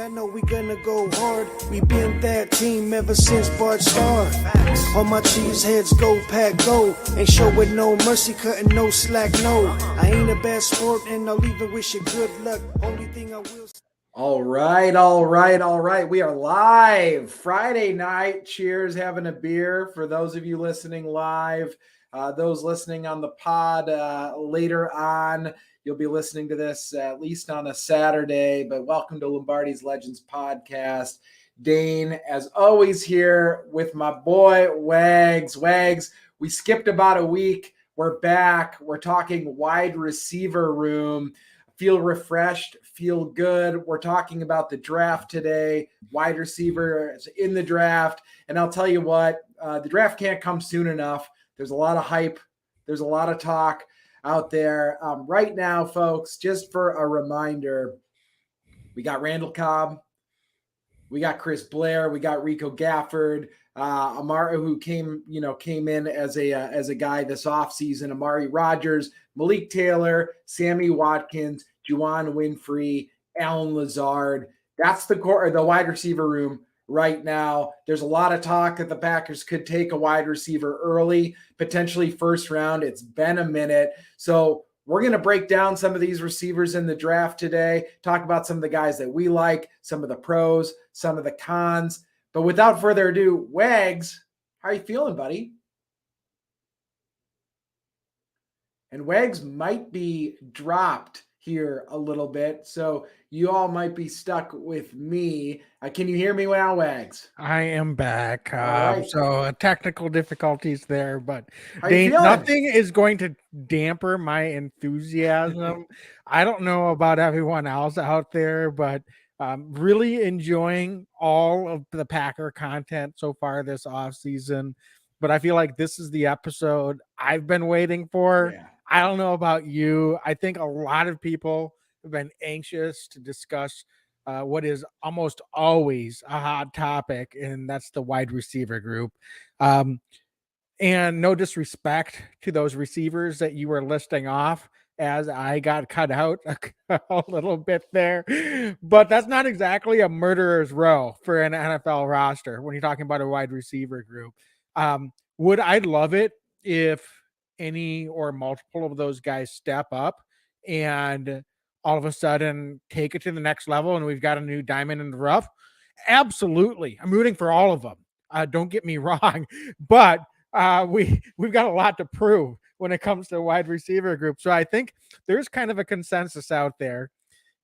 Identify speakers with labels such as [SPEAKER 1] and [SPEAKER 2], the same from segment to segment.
[SPEAKER 1] Yeah, I know we gonna go hard. We been that team ever since Bart started. All my cheese heads go pack go. Ain't showing no mercy, cutting no slack, no. I ain't a bad sport and I'll even wish you good luck. Only thing I will say.
[SPEAKER 2] All right. We are live Friday night. Cheers, having a beer for those of you listening live. Those listening on the pod later on, you'll be listening to this at least on a Saturday. But welcome to Lombardi's Legends podcast. Dane, as always, here with my boy Wags. Wags, we skipped about a week. We're back. We're talking wide receiver room. Feel refreshed, feel good. We're talking about the draft today, wide receivers in the draft. And I'll tell you what, the draft can't come soon enough. There's a lot of hype. There's a lot of talk out there. Right now, folks, just for a reminder, we got Randall Cobb. We got Chris Blair. We got Rico Gafford. Amari, who came in as a guy this offseason. Amari Rodgers, Malik Taylor, Sammy Watkins, Juwan Winfrey, Alan Lazard. That's the core, the wide receiver room right now. There's a lot of talk that the Packers could take a wide receiver early, potentially first round. It's been a minute. So we're going to break down some of these receivers in the draft today, talk about some of the guys that we like, some of the pros, some of the cons. But without further ado, Wags, how are you feeling, buddy? And Wags might be dropped here a little bit, so you all might be stuck with me. Can you hear me now, Wags?
[SPEAKER 3] I am back.
[SPEAKER 2] Right.
[SPEAKER 3] So technical difficulties there, but
[SPEAKER 2] Dane,
[SPEAKER 3] nothing is going to damper my enthusiasm. I don't know about everyone else out there, but really enjoying all of the Packer content so far this offseason. But I feel like this is the episode I've been waiting for. Yeah. I don't know about you. I think a lot of people have been anxious to discuss what is almost always a hot topic, and that's the wide receiver group. And no disrespect to those receivers that you were listing off, as I got cut out a little bit there. But that's not exactly a murderer's row for an NFL roster when you're talking about a wide receiver group. Would I love it if any or multiple of those guys step up and all of a sudden take it to the next level and we've got a new diamond in the rough? Absolutely. I'm rooting for all of them. Don't get me wrong, but we've got a lot to prove when it comes to the wide receiver group. So I think there's kind of a consensus out there,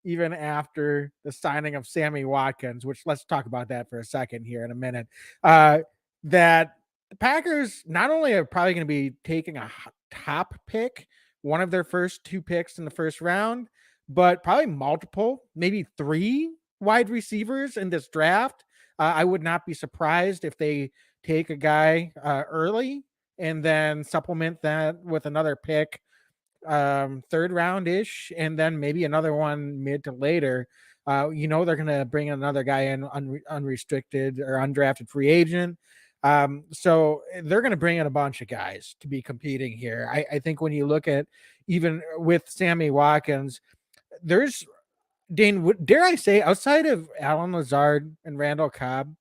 [SPEAKER 3] even after the signing of Sammy Watkins, which let's talk about that for a second here in a minute, that the Packers not only are probably going to be taking a top pick, one of their first two picks in the first round, but probably multiple, maybe three wide receivers in this draft. I would not be surprised if they take a guy early and then supplement that with another pick, third round-ish, and then maybe another one mid to later. They're going to bring another guy in unrestricted or undrafted free agent. So they're going to bring in a bunch of guys to be competing here. I think when you look at even with Sammy Watkins, there's, Dane, dare I say, outside of Alan Lazard and Randall Cobb,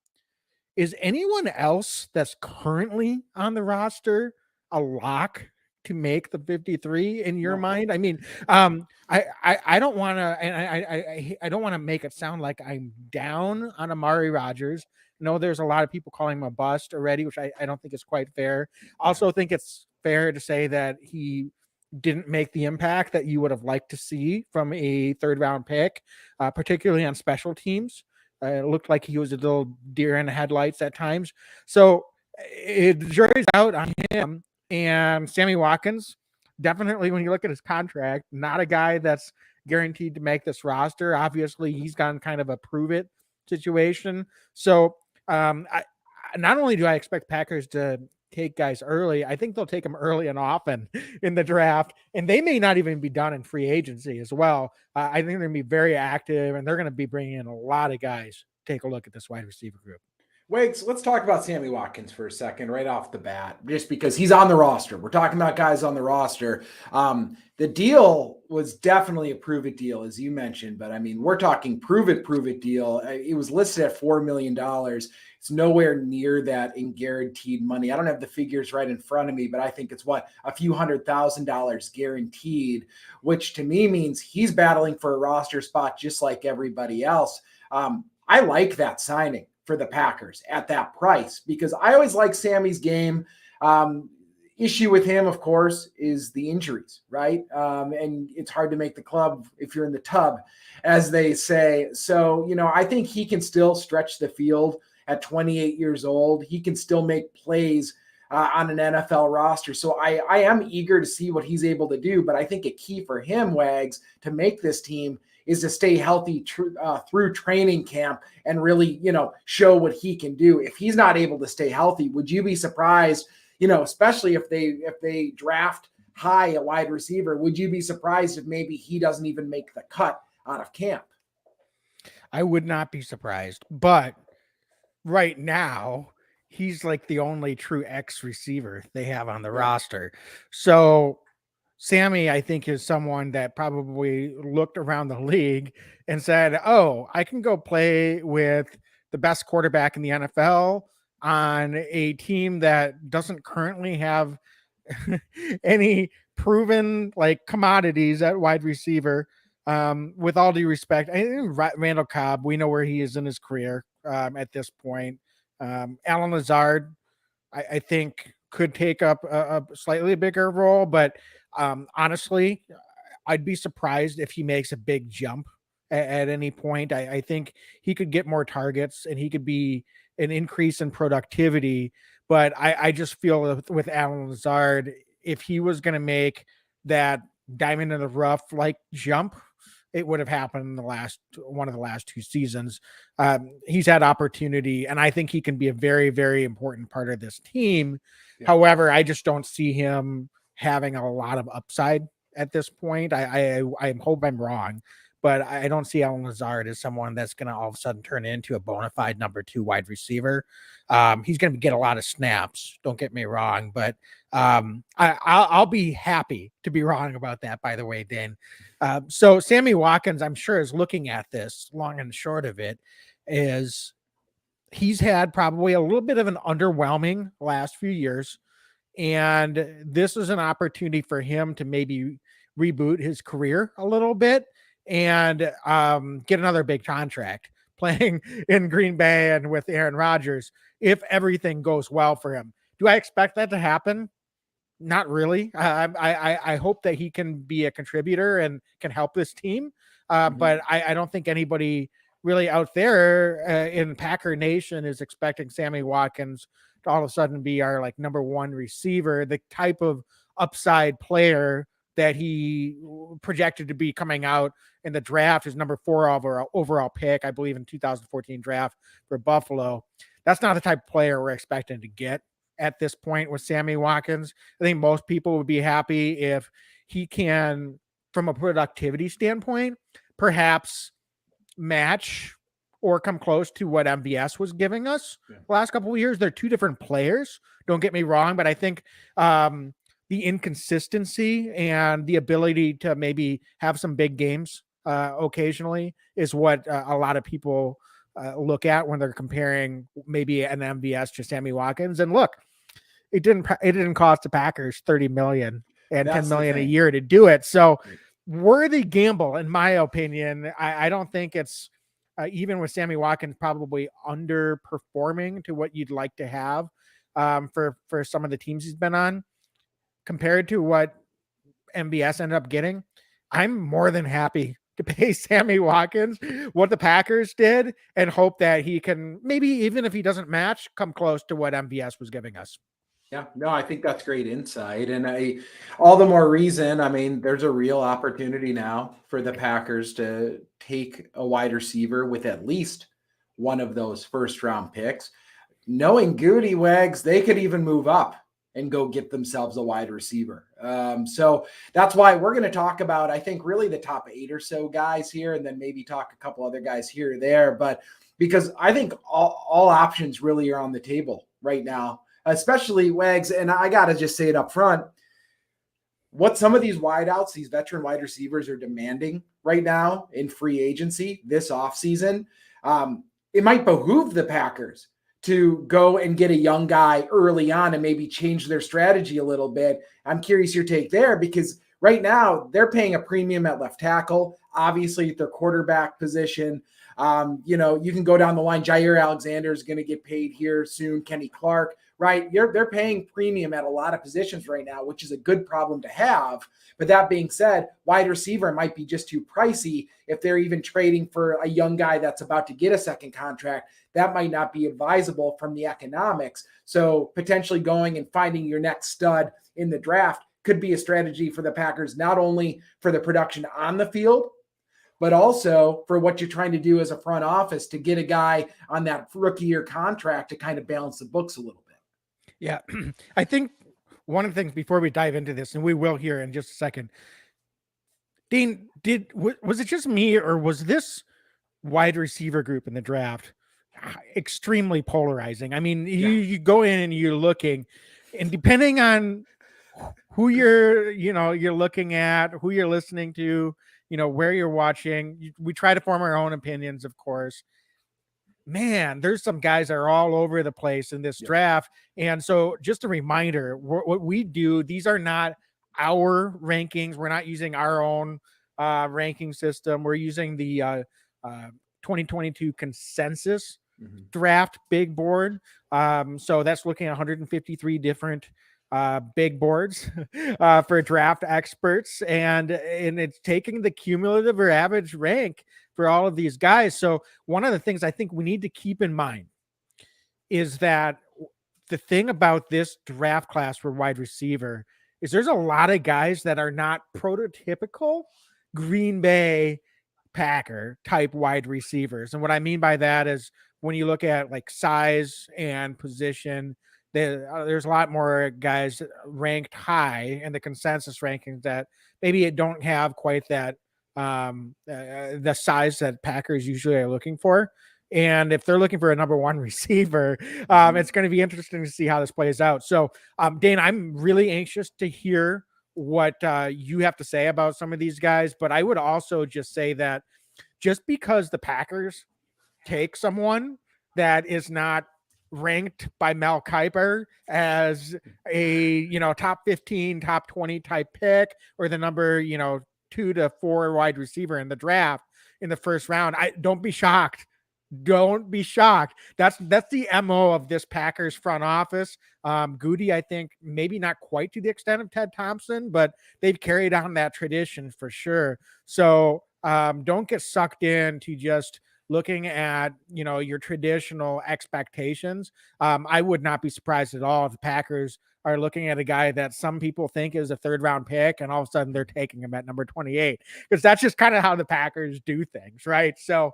[SPEAKER 3] is anyone else that's currently on the roster a lock to make the 53 in your mind? I mean, I don't want to, and I don't want to make it sound like I'm down on Amari Rodgers. No, there's a lot of people calling him a bust already, which I don't think is quite fair. Also think it's fair to say that he didn't make the impact that you would have liked to see from a third round pick, particularly on special teams. It looked like he was a little deer in the headlights at times. So it jury's out on him. And Sammy Watkins, definitely when you look at his contract, not a guy that's guaranteed to make this roster. Obviously, he's gone kind of a prove it situation. So not only do I expect Packers to take guys early, I think they'll take them early and often in the draft, and they may not even be done in free agency as well. I think they're going to be very active, and they're going to be bringing in a lot of guys. Take a look at this wide receiver group.
[SPEAKER 2] Wags, let's talk about Sammy Watkins for a second, right off the bat, just because he's on the roster. We're talking about guys on the roster. The deal was definitely a prove it deal, as you mentioned, but I mean, we're talking prove it deal. It was listed at $4 million. It's nowhere near that in guaranteed money. I don't have the figures right in front of me, but I think it's a few $100,000 guaranteed, which to me means he's battling for a roster spot just like everybody else. I like that signing for the Packers at that price because I always like Sammy's game. Issue with him, of course, is the injuries, right? And it's hard to make the club if you're in the tub, as they say. So, I think he can still stretch the field at 28 years old. He can still make plays on an NFL roster. So I am eager to see what he's able to do. But I think a key for him, Wags, to make this team is to stay healthy through training camp and really, show what he can do. If he's not able to stay healthy, would you be surprised, especially if they draft high a wide receiver, would you be surprised if maybe he doesn't even make the cut out of camp?
[SPEAKER 3] I would not be surprised, but right now he's like the only true X receiver they have on the roster. So Sammy, I think, is someone that probably looked around the league and said, oh, I can go play with the best quarterback in the NFL on a team that doesn't currently have any proven commodities at wide receiver. With all due respect, I think Randall Cobb, we know where he is in his career at this point. Alan Lazard, I think, could take up a slightly bigger role, but honestly, I'd be surprised if he makes a big jump at any point. I think he could get more targets and he could be an increase in productivity. But I just feel with Alan Lazard, if he was going to make that diamond in the rough jump, it would have happened in one of the last 2 seasons. He's had opportunity, and I think he can be a very, very important part of this team. Yeah. However, I just don't see him having a lot of upside at this point. I hope I'm wrong, but I don't see Alan Lazard as someone that's going to all of a sudden turn into a bona fide number 2 wide receiver. He's going to get a lot of snaps. Don't get me wrong, but I'll be happy to be wrong about that, by the way, Dan. So Sammy Watkins, I'm sure, is looking at this. Long and short of it is he's had probably a little bit of an underwhelming last few years. And this is an opportunity for him to maybe reboot his career a little bit and get another big contract playing in Green Bay and with Aaron Rodgers if everything goes well for him. Do I expect that to happen? Not really. I hope that he can be a contributor and can help this team. But I don't think anybody really out there in Packer Nation is expecting Sammy Watkins to all of a sudden be our number 1 receiver, the type of upside player that he projected to be coming out in the draft, his number 4 overall pick, I believe, in 2014 draft for Buffalo. That's not the type of player we're expecting to get at this point with Sammy Watkins. I think most people would be happy if he can, from a productivity standpoint, perhaps match or come close to what MVS was giving us the last couple of years. They're 2 different players. Don't get me wrong, but I think the inconsistency and the ability to maybe have some big games occasionally is what a lot of people look at when they're comparing maybe an MVS to Sammy Watkins. And look, it didn't cost the Packers $30 million and $10 million a year to do it. So worthy gamble, in my opinion. I don't think it's even with Sammy Watkins probably underperforming to what you'd like to have for some of the teams he's been on compared to what MVS ended up getting. I'm more than happy to pay Sammy Watkins what the Packers did and hope that he can, maybe even if he doesn't match, come close to what MVS was giving us.
[SPEAKER 2] Yeah, no, I think that's great insight. And all the more reason, there's a real opportunity now for the Packers to take a wide receiver with at least one of those first round picks. Knowing Goody Wags, they could even move up and go get themselves a wide receiver. So that's why we're going to talk about, I think, really the top 8 or so guys here, and then maybe talk a couple other guys here or there. But because I think all options really are on the table right now, especially Wags. And I got to just say it up front. What some of these wideouts, these veteran wide receivers are demanding right now in free agency this offseason, it might behoove the Packers to go and get a young guy early on and maybe change their strategy a little bit. I'm curious your take there, because right now they're paying a premium at left tackle, obviously at their quarterback position. You can go down the line. Jair Alexander is going to get paid here soon. Kenny Clark, right? They're paying premium at a lot of positions right now, which is a good problem to have. But that being said, wide receiver might be just too pricey. If they're even trading for a young guy that's about to get a second contract, that might not be advisable from the economics. So potentially going and finding your next stud in the draft could be a strategy for the Packers, not only for the production on the field, but also for what you're trying to do as a front office to get a guy on that rookie year contract to kind of balance the books a little bit.
[SPEAKER 3] Yeah. I think one of the things before we dive into this, and we will here in just a second, Dean, was it just me, or was this wide receiver group in the draft extremely polarizing? I mean, you go in and you're looking, and depending on who you're looking at, who you're listening to, where you're watching, we try to form our own opinions, of course. Man, there's some guys that are all over the place in this draft. And so just a reminder, what we do, these are not our rankings. We're not using our own ranking system. We're using the 2022 consensus draft big board. So that's looking at 153 different big boards for draft experts, and it's taking the cumulative or average rank for all of these guys. So one of the things I think we need to keep in mind is that the thing about this draft class for wide receiver is there's a lot of guys that are not prototypical Green Bay Packer type wide receivers. And what I mean by that is when you look at like size and position, there's a lot more guys ranked high in the consensus rankings that maybe don't have quite that the size that Packers usually are looking for. And if they're looking for a number one receiver, it's going to be interesting to see how this plays out. So, Dane, I'm really anxious to hear what you have to say about some of these guys. But I would also just say that just because the Packers take someone that is not ranked by Mel Kiper as a, top 15, top 20 type pick, or the number, 2 to 4 wide receiver in the draft in the first round, don't be shocked. Don't be shocked. That's the MO of this Packers front office. Goody, I think maybe not quite to the extent of Ted Thompson, but they've carried on that tradition for sure. So don't get sucked into just looking at, your traditional expectations. I would not be surprised at all if the Packers are looking at a guy that some people think is a third round pick, and all of a sudden they're taking him at number 28, because that's just kind of how the Packers do things, right? So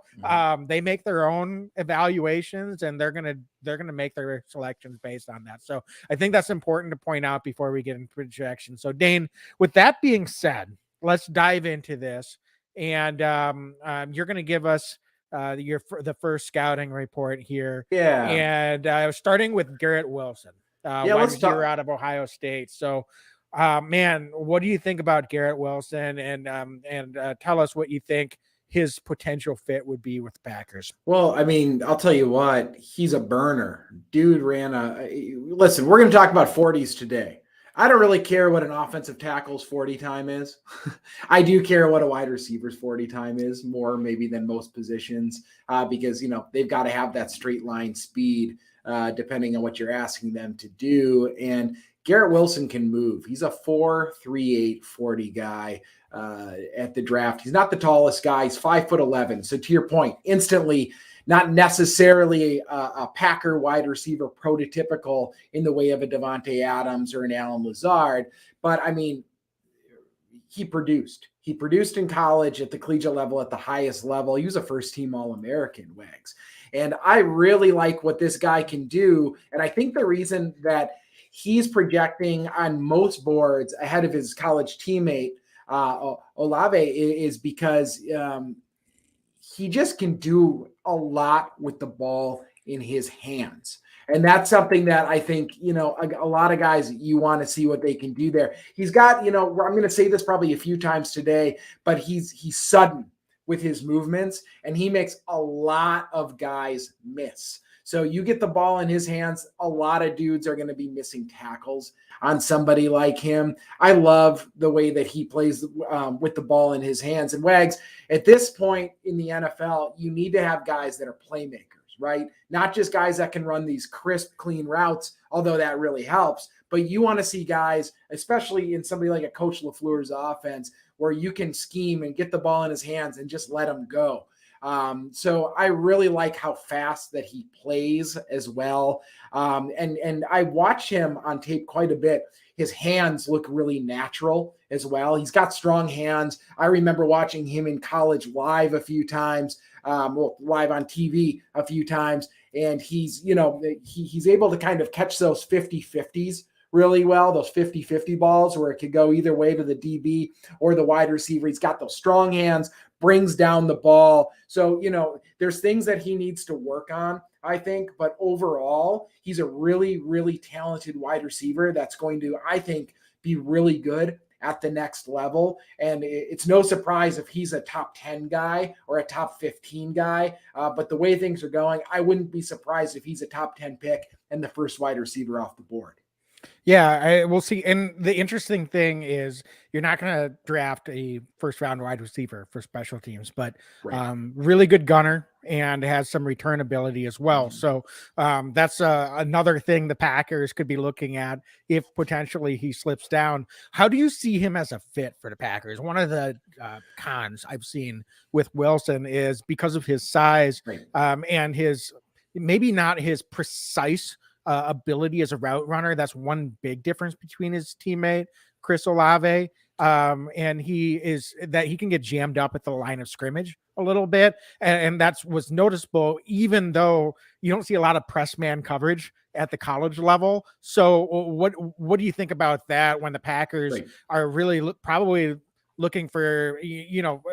[SPEAKER 3] they make their own evaluations, and they're gonna make their selections based on that. So I think that's important to point out before we get into projection. So Dane, with that being said, let's dive into this, and you're going to give us the first scouting report here.
[SPEAKER 2] Yeah.
[SPEAKER 3] And starting with Garrett Wilson, wide receiver out of Ohio State. So, man, what do you think about Garrett Wilson? And tell us what you think his potential fit would be with the Packers.
[SPEAKER 2] Well, I mean, I'll tell you what, he's a burner. Dude listen, we're going to talk about 40s today. I don't really care what an offensive tackle's 40 time is. I do care what a wide receiver's 40 time is, more maybe than most positions, because, they've got to have that straight line speed, depending on what you're asking them to do. And Garrett Wilson can move. He's a 4.38 40 guy at the draft. He's not the tallest guy. He's 5'11". So to your point, instantly, not necessarily a Packer wide receiver prototypical in the way of a Davante Adams or an Alan Lazard, but I mean, he produced in college at the collegiate level, at the highest level. He was a first team All-American, Wags. And I really like what this guy can do. And I think the reason that he's projecting on most boards ahead of his college teammate, Olave, is because he just can do a lot with the ball in his hands. And that's something that I think, a lot of guys, you want to see what they can do there. He's got, I'm going to say this probably a few times today, but he's sudden with his movements, and he makes a lot of guys miss. So you get the ball in his hands, a lot of dudes are going to be missing tackles on somebody like him. I love the way that he plays with the ball in his hands. And Wags, at this point in the NFL, you need to have guys that are playmakers, right? Not just guys that can run these crisp, clean routes, although that really helps. But you want to see guys, especially in somebody like a Coach LaFleur's offense, where you can scheme and get the ball in his hands and just let him go. So I really like how fast that he plays as well. And I watch him on tape quite a bit. His hands look really natural as well. He's got strong hands. I remember watching him in college live a few times, live on TV a few times. And he's able to kind of catch those 50-50s really well, those 50-50 balls where it could go either way to the DB or the wide receiver. He's got those strong hands, brings down the ball. So, there's things that he needs to work on, I think, but overall, he's a really, really talented wide receiver that's going to, I think, be really good at the next level. And it's no surprise if he's a top 10 guy or a top 15 guy. But the way things are going, I wouldn't be surprised if he's a top 10 pick and the first wide receiver off the board.
[SPEAKER 3] Yeah, we'll see. And the interesting thing is you're not going to draft a first round wide receiver for special teams, but
[SPEAKER 2] Right.
[SPEAKER 3] Really good gunner and has some return ability as well. So that's another thing the Packers could be looking at if potentially he slips down. How do you see him as a fit for the Packers? One of the cons I've seen with Wilson is because of his size and his maybe not his precise ability as a route runner. That's one big difference between his teammate Chris Olave, and he can get jammed up at the line of scrimmage a little bit, and that's was noticeable. Even though you don't see a lot of press man coverage at the college level, so what do you think about that when the Packers are really probably looking for,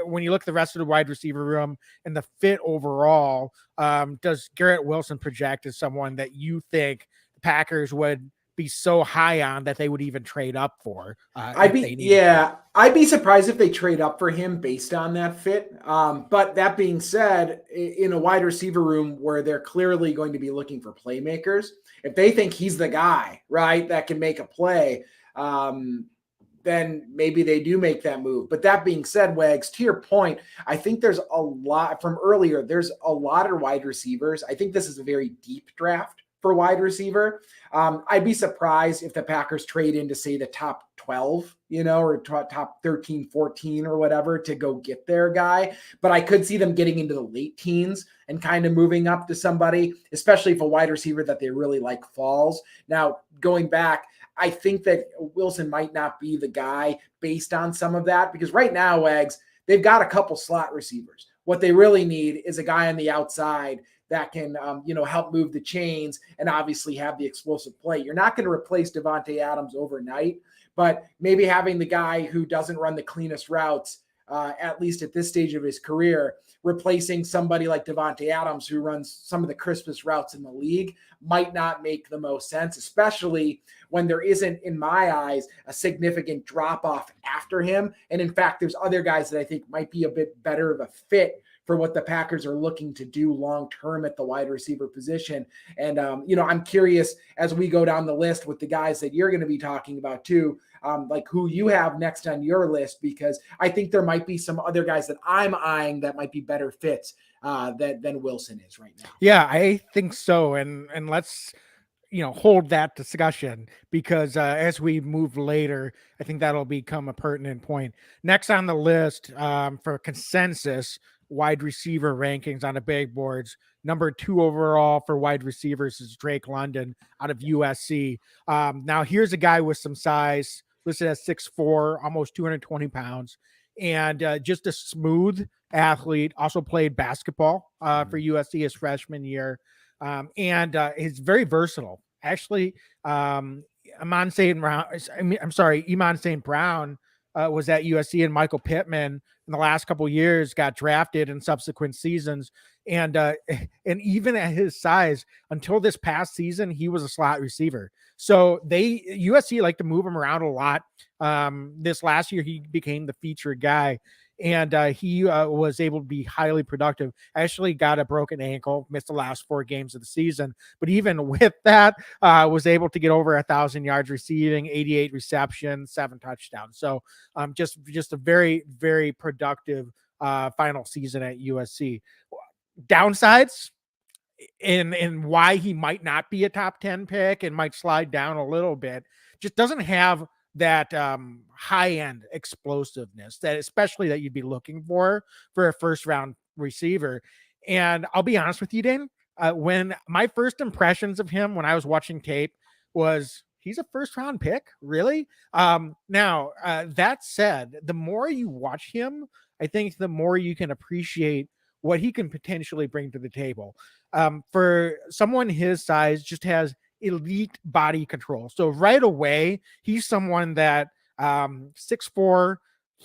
[SPEAKER 3] when you look at the rest of the wide receiver room and the fit overall, does Garrett Wilson project as someone that you think the Packers would be so high on that they would even trade up for?
[SPEAKER 2] I'd be surprised if they trade up for him based on that fit. But that being said, in a wide receiver room where they're clearly going to be looking for playmakers, if they think he's the guy, right, that can make a play, then maybe they do make that move. But that being said, Wags, to your point, I think there's a lot from earlier. There's a lot of wide receivers. I think this is a very deep draft for wide receiver. I'd be surprised if the Packers trade into, say, the top 12, or top 13, 14 or whatever to go get their guy. But I could see them getting into the late teens and kind of moving up to somebody, especially if a wide receiver that they really like falls. Now, going back, I think that Wilson might not be the guy based on some of that, because right now, Wags, they've got a couple slot receivers. What they really need is a guy on the outside that can, help move the chains and obviously have the explosive play. You're not going to replace Davante Adams overnight, but maybe having the guy who doesn't run the cleanest routes, at least at this stage of his career, replacing somebody like Davante Adams who runs some of the crispest routes in the league might not make the most sense, especially when there isn't, in my eyes, a significant drop-off after him. And in fact, there's other guys that I think might be a bit better of a fit for what the Packers are looking to do long-term at the wide receiver position. And, I'm curious as we go down the list with the guys that you're going to be talking about too, like who you have next on your list, because I think there might be some other guys that I'm eyeing that might be better fits than Wilson is right now.
[SPEAKER 3] Yeah, I think so. And let's, hold that discussion because as we move later, I think that'll become a pertinent point. Next on the list for consensus wide receiver rankings on the big boards, number 2 overall for wide receivers is Drake London out of USC. Now here's a guy with some size, listed as 6'4", almost 220 pounds, and just a smooth athlete. Also played basketball for USC his freshman year, and he's very versatile. Actually, Iman St. Brown was at USC, and Michael Pittman in the last couple of years got drafted in subsequent seasons. And even at his size, until this past season, he was a slot receiver. So USC like to move him around a lot. This last year, he became the featured guy, and he was able to be highly productive. Actually got a broken ankle, missed the last 4 games of the season, but even with that, was able to get over 1,000 yards receiving, 88 receptions, 7 touchdowns. So just a very, very productive final season at USC. Downsides and why he might not be a top 10 pick and might slide down a little bit, just doesn't have that high-end explosiveness especially that you'd be looking for a first-round receiver. And I'll be honest with you, Dane, when my first impressions of him when I was watching tape was he's a first-round pick, really? Now, that said, the more you watch him, I think the more you can appreciate what he can potentially bring to the table. For someone his size, just has elite body control. So right away, he's someone that 6'4",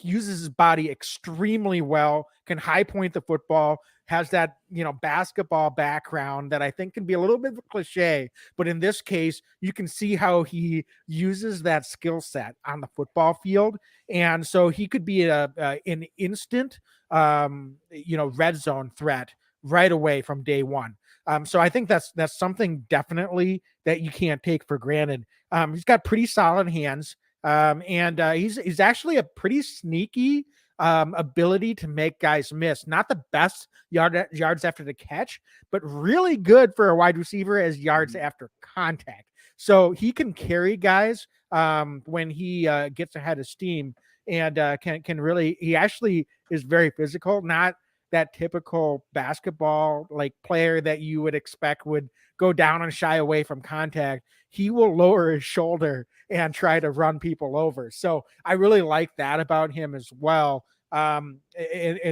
[SPEAKER 3] uses his body extremely well, can high point the football, has that, basketball background that I think can be a little bit of a cliche, but in this case, you can see how he uses that skill set on the football field. And so he could be an instant, red zone threat right away from day one. So I think that's something definitely that you can't take for granted. He's got pretty solid hands, and he's actually a pretty sneaky ability to make guys miss. Not the best yards after the catch, but really good for a wide receiver as yards after contact. So he can carry guys when he gets ahead of steam, and can really. He actually is very physical, not that typical basketball like player that you would expect would go down and shy away from contact. He will lower his shoulder and try to run people over. So I really like that about him as well. And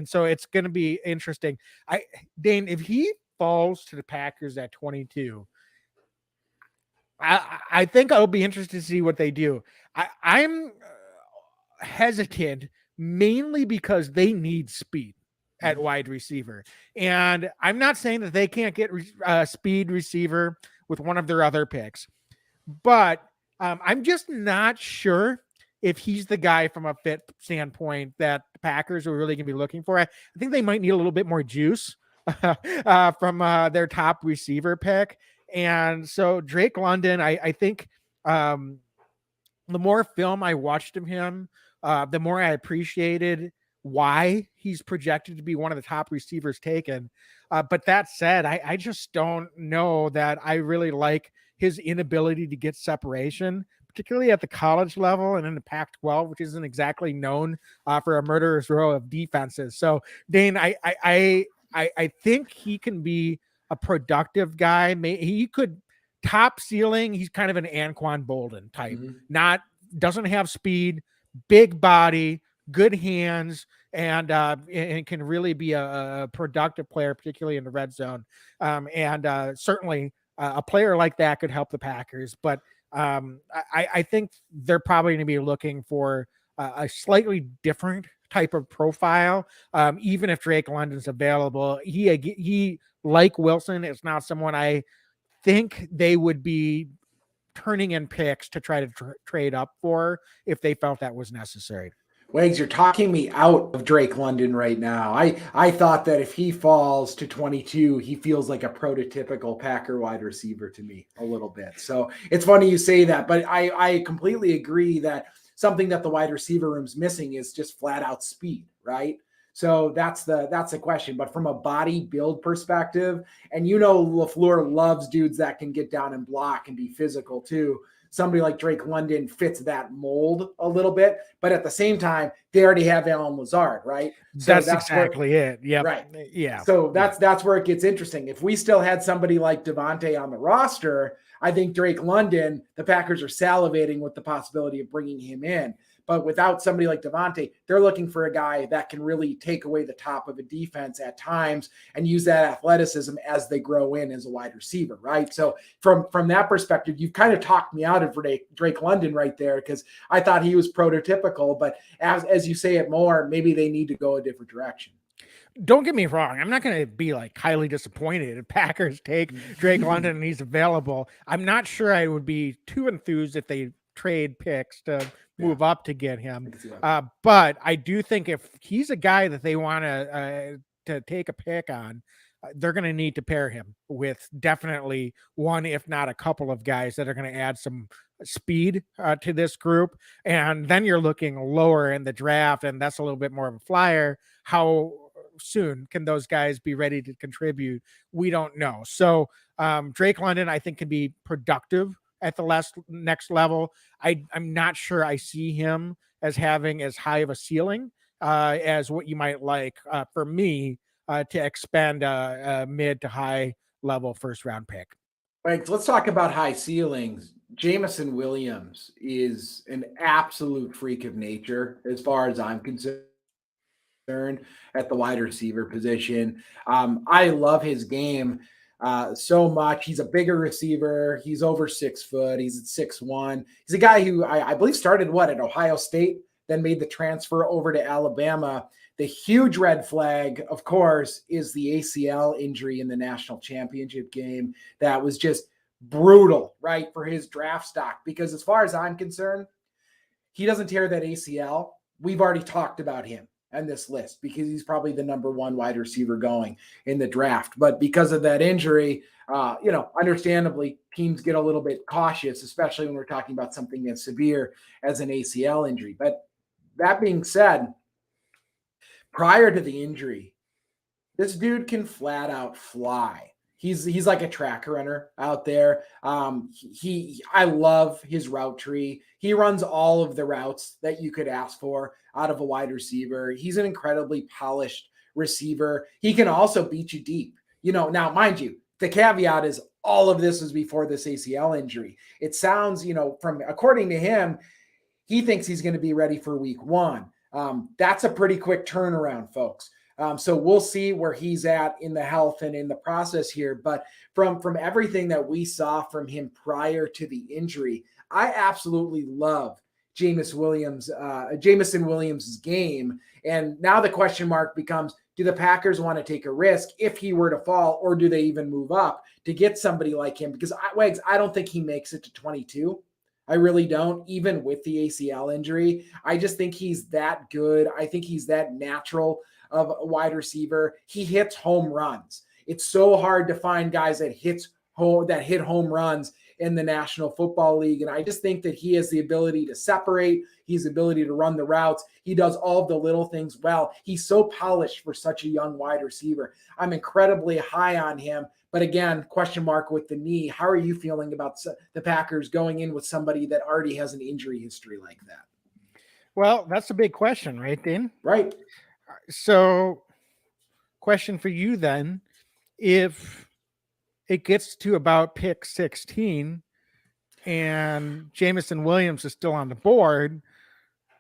[SPEAKER 3] so it's going to be interesting. Dane, if he falls to the Packers at 22, I think I'll be interested to see what they do. I'm hesitant mainly because they need speed at wide receiver. And I'm not saying that they can't get speed receiver with one of their other picks, but I'm just not sure if he's the guy from a fit standpoint that the Packers are really going to be looking for. I think they might need a little bit more juice from their top receiver pick. And so Drake London, I think the more film I watched of him, the more I appreciated why he's projected to be one of the top receivers taken. But that said, I just don't know that I really like his inability to get separation, particularly at the college level and in the Pac-12, which isn't exactly known for a murderer's row of defenses. So Dane, I think he can be a productive guy. He could top ceiling. He's kind of an Anquan Bolden type, doesn't have speed, big body, good hands, and can really be a productive player, particularly in the red zone. And certainly a player like that could help the Packers. But I think they're probably going to be looking for a slightly different type of profile. Even if Drake London's available, he like Wilson, is not someone I think they would be turning in picks to try to trade up for if they felt that was necessary.
[SPEAKER 2] Wags, you're talking me out of Drake London right now. I thought that if he falls to 22, he feels like a prototypical Packer wide receiver to me a little bit. So it's funny you say that, but I completely agree that something that the wide receiver room's missing is just flat out speed, right? So that's the question. But from a body build perspective, and LaFleur loves dudes that can get down and block and be physical too. Somebody like Drake London fits that mold a little bit, but at the same time, they already have Allen Lazard, right? So
[SPEAKER 3] that's exactly it. Yeah.
[SPEAKER 2] Right.
[SPEAKER 3] Yeah.
[SPEAKER 2] So that's where it gets interesting. If we still had somebody like Davante on the roster, I think Drake London, the Packers are salivating with the possibility of bringing him in. But without somebody like Davante, they're looking for a guy that can really take away the top of a defense at times and use that athleticism as they grow in as a wide receiver, right? So from that perspective, you've kind of talked me out of Drake London right there, because I thought he was prototypical. But as you say it more, maybe they need to go a different direction.
[SPEAKER 3] Don't get me wrong. I'm not going to be like highly disappointed if Packers take Drake London and he's available. I'm not sure I would be too enthused if they trade picks to move up to get him. But I do think if he's a guy that they want to take a pick on, they're going to need to pair him with definitely one, if not a couple of guys that are going to add some speed to this group. And then you're looking lower in the draft, and that's a little bit more of a flyer. How soon can those guys be ready to contribute? We don't know. So Drake London, I think, can be productive at the next level. I'm not sure I see him as having as high of a ceiling as what you might like for me to expend a mid to high level first round pick.
[SPEAKER 2] Right, let's talk about high ceilings. Jameson Williams is an absolute freak of nature as far as I'm concerned at the wide receiver position. I love his game so much. He's a bigger receiver. He's over 6 foot. He's at 6'1". He's a guy who I believe started at Ohio State, then made the transfer over to Alabama. The huge red flag, of course, is the ACL injury in the national championship game. That was just brutal, right, for his draft stock, because as far as I'm concerned, he doesn't tear that ACL. We've already talked about him on this list because he's probably the number 1 wide receiver going in the draft. But because of that injury, understandably, teams get a little bit cautious, especially when we're talking about something as severe as an ACL injury. But that being said, prior to the injury, this dude can flat out fly. He's like a track runner out there. I love his route tree. He runs all of the routes that you could ask for out of a wide receiver. He's an incredibly polished receiver. He can also beat you deep. Now, mind you, the caveat is all of this was before this ACL injury. It sounds, according to him, he thinks he's going to be ready for week 1. That's a pretty quick turnaround, folks. So we'll see where he's at in the health and in the process here. But from everything that we saw from him prior to the injury, I absolutely love Jameson Williams' game. And now the question mark becomes, do the Packers want to take a risk if he were to fall, or do they even move up to get somebody like him? Because I don't think he makes it to 22. I really don't, even with the ACL injury. I just think he's that good. I think he's that natural of a wide receiver. He hits home runs. It's so hard to find guys that hit home runs in the National Football League. And I just think that he has the ability to separate. He has the ability to run the routes. He does all of the little things well. He's so polished for such a young wide receiver. I'm incredibly high on him. But again, question mark with the knee. How are you feeling about the Packers going in with somebody that already has an injury history like that?
[SPEAKER 3] Well, that's a big question, right, Dean?
[SPEAKER 2] Right.
[SPEAKER 3] So, question for you then, if it gets to about pick 16 and Jameson Williams is still on the board,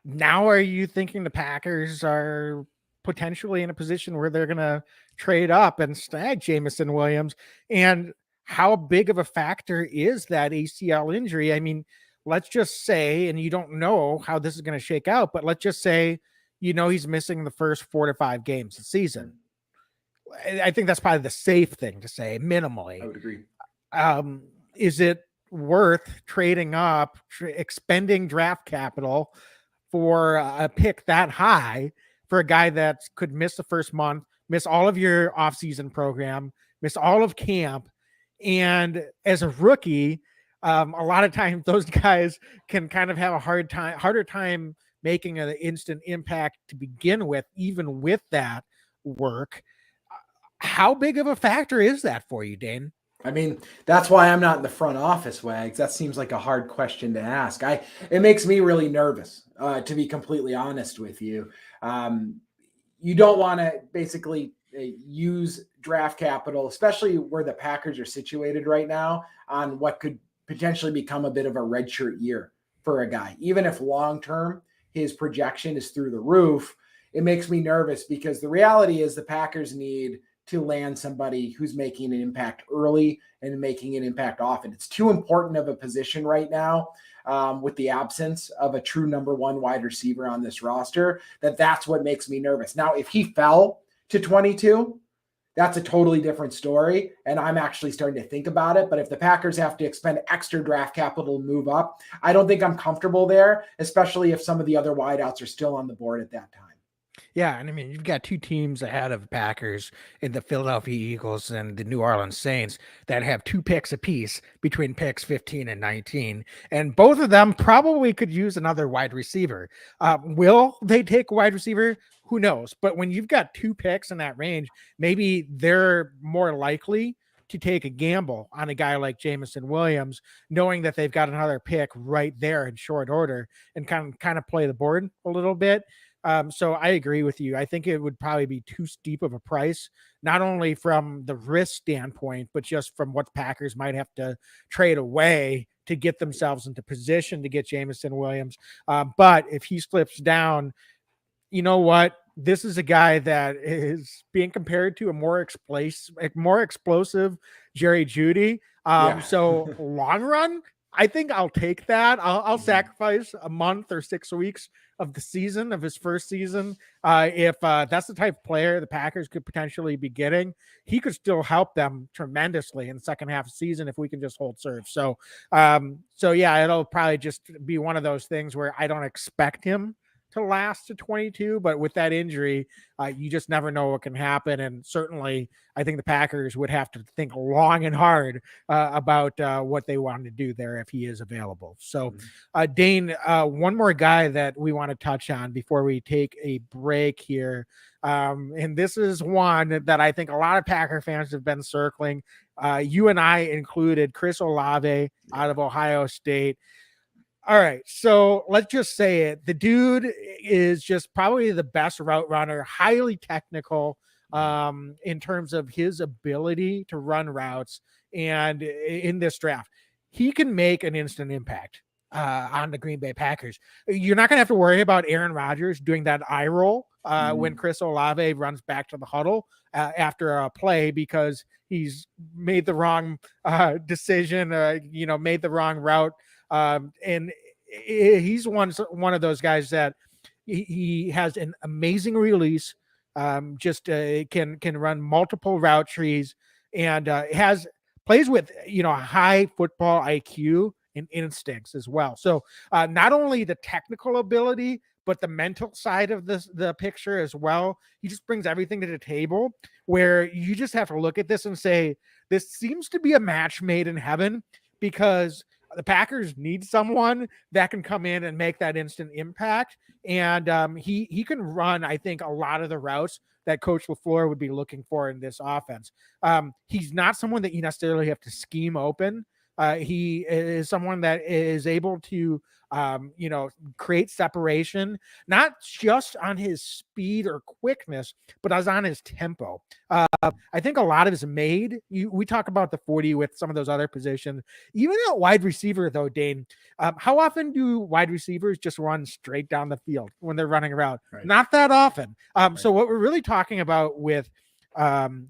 [SPEAKER 3] now are you thinking the Packers are potentially in a position where they're going to trade up and snag Jameson Williams? And how big of a factor is that ACL injury? I mean, let's just say, and you don't know how this is going to shake out, but let's just say, he's missing the first 4 to 5 games of the season. I think that's probably the safe thing to say, minimally.
[SPEAKER 2] I would agree.
[SPEAKER 3] Is it worth trading up, expending draft capital for a pick that high for a guy that could miss the first month, miss all of your offseason program, miss all of camp? And as a rookie, a lot of times those guys can kind of have a harder time making an instant impact to begin with, even with that work. How big of a factor is that for you, Dane?
[SPEAKER 2] I mean, that's why I'm not in the front office, Wags. That seems like a hard question to ask. It makes me really nervous, to be completely honest with you. You don't want to basically use draft capital, especially where the Packers are situated right now, on what could potentially become a bit of a redshirt year for a guy. Even if long-term his projection is through the roof, it makes me nervous because the reality is the Packers need to land somebody who's making an impact early and making an impact often. It's too important of a position right now, with the absence of a true number one wide receiver on this roster, that's what makes me nervous. Now, if he fell to 22, that's a totally different story, and I'm actually starting to think about it. But if the Packers have to expend extra draft capital to move up, I don't think I'm comfortable there, especially if some of the other wideouts are still on the board at that time.
[SPEAKER 3] Yeah, and I mean, you've got two teams ahead of Packers in the Philadelphia Eagles and the New Orleans Saints that have 2 picks apiece between picks 15 and 19, and both of them probably could use another wide receiver. Will they take a wide receiver? Who knows? But when you've got 2 picks in that range, maybe they're more likely to take a gamble on a guy like Jameson Williams, knowing that they've got another pick right there in short order and kind of play the board a little bit. So I agree with you. I think it would probably be too steep of a price, not only from the risk standpoint, but just from what Packers might have to trade away to get themselves into position to get Jameson Williams. But if he slips down, you know what? This is a guy that is being compared to a more explosive Jerry Jeudy. So long run, I think I'll take that. I'll sacrifice a month or 6 weeks of the season, of his first season. If that's the type of player the Packers could potentially be getting, he could still help them tremendously in the second half of the season if we can just hold serve. So yeah, it'll probably just be one of those things where I don't expect him to last to 22, but with that injury, you just never know what can happen. And certainly I think the Packers would have to think long and hard about what they want to do there if he is available. So Dane, one more guy that we want to touch on before we take a break here. And this is one that I think a lot of Packer fans have been circling. You and I included, Chris Olave out of Ohio State. All right, so let's just say it. The dude is just probably the best route runner, highly technical in terms of his ability to run routes. And in this draft, he can make an instant impact on the Green Bay Packers. You're not going to have to worry about Aaron Rodgers doing that eye roll when Chris Olave runs back to the huddle after a play because he's made the wrong decision, made the wrong route. And he's one of those guys that he has an amazing release, can run multiple route trees and plays with, high football IQ and instincts as well. So not only the technical ability, but the mental side of the picture as well. He just brings everything to the table where you just have to look at this and say, this seems to be a match made in heaven because the Packers need someone that can come in and make that instant impact. And he can run, I think, a lot of the routes that Coach LaFleur would be looking for in this offense. He's not someone that you necessarily have to scheme open. He is someone that is able to, create separation, not just on his speed or quickness, but as on his tempo. I think a lot of is made. We talk about the 40 with some of those other positions. Even at wide receiver, though, Dane, how often do wide receivers just run straight down the field when they're running around? Right. Not that often. So what we're really talking about with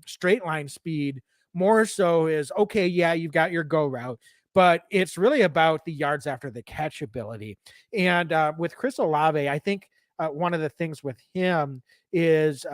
[SPEAKER 3] straight line speed more so is, okay, yeah, you've got your go route, but it's really about the yards after the catch ability. And with Chris Olave, I think one of the things with him is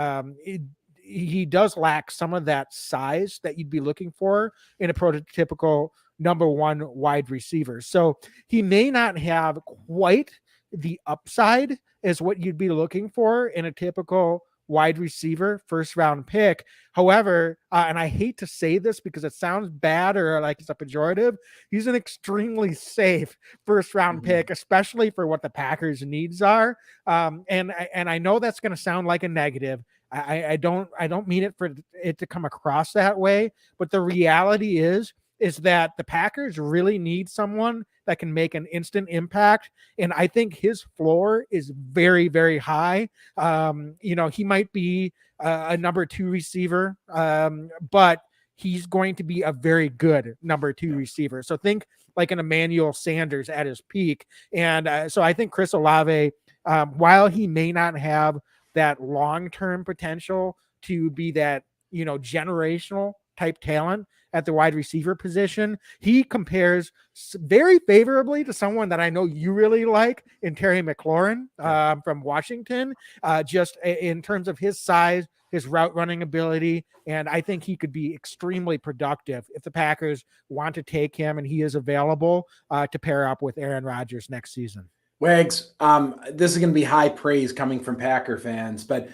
[SPEAKER 3] he does lack some of that size that you'd be looking for in a prototypical number one wide receiver. So he may not have quite the upside as what you'd be looking for in a typical wide receiver first round pick. However, and I hate to say this because it sounds bad or like it's a pejorative, he's an extremely safe first round pick, especially for what the Packers' needs are. And I know that's going to sound like a negative. I don't mean it for it to come across that way, but the reality is that the Packers really need someone that can make an instant impact. And I think his floor is very, very high. He might be a number two receiver, but he's going to be a very good number two receiver. So think like an Emmanuel Sanders at his peak. And so I think Chris Olave while he may not have that long-term potential to be that, generational type talent at the wide receiver position, he compares very favorably to someone that I know you really like in Terry McLaurin from Washington, just in terms of his size, his route running ability. And I think he could be extremely productive if the Packers want to take him and he is available to pair up with Aaron Rodgers next season.
[SPEAKER 2] Wags, this is going to be high praise coming from Packer fans, but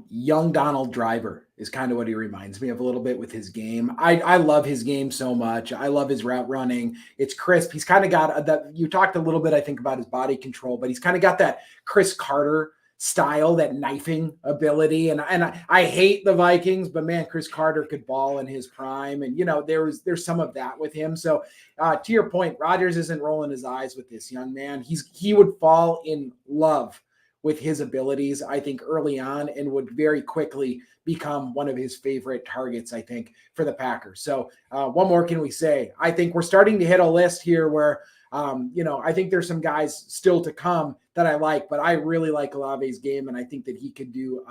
[SPEAKER 2] young Donald Driver is kind of what he reminds me of a little bit with his game. I love his game so much. I love his route running. It's crisp. He's kind of got that. You talked a little bit, I think, about his body control, but he's kind of got that Chris Carter style, that knifing ability. And I hate the Vikings, but man, Chris Carter could ball in his prime. And, there's some of that with him. So to your point, Rodgers isn't rolling his eyes with this young man. He would fall in love with his abilities, I think, early on, and would very quickly become one of his favorite targets, I think, for the Packers. So what more can we say? I think we're starting to hit a list here where, I think there's some guys still to come that I like, but I really like Olave's game, and I think that he could do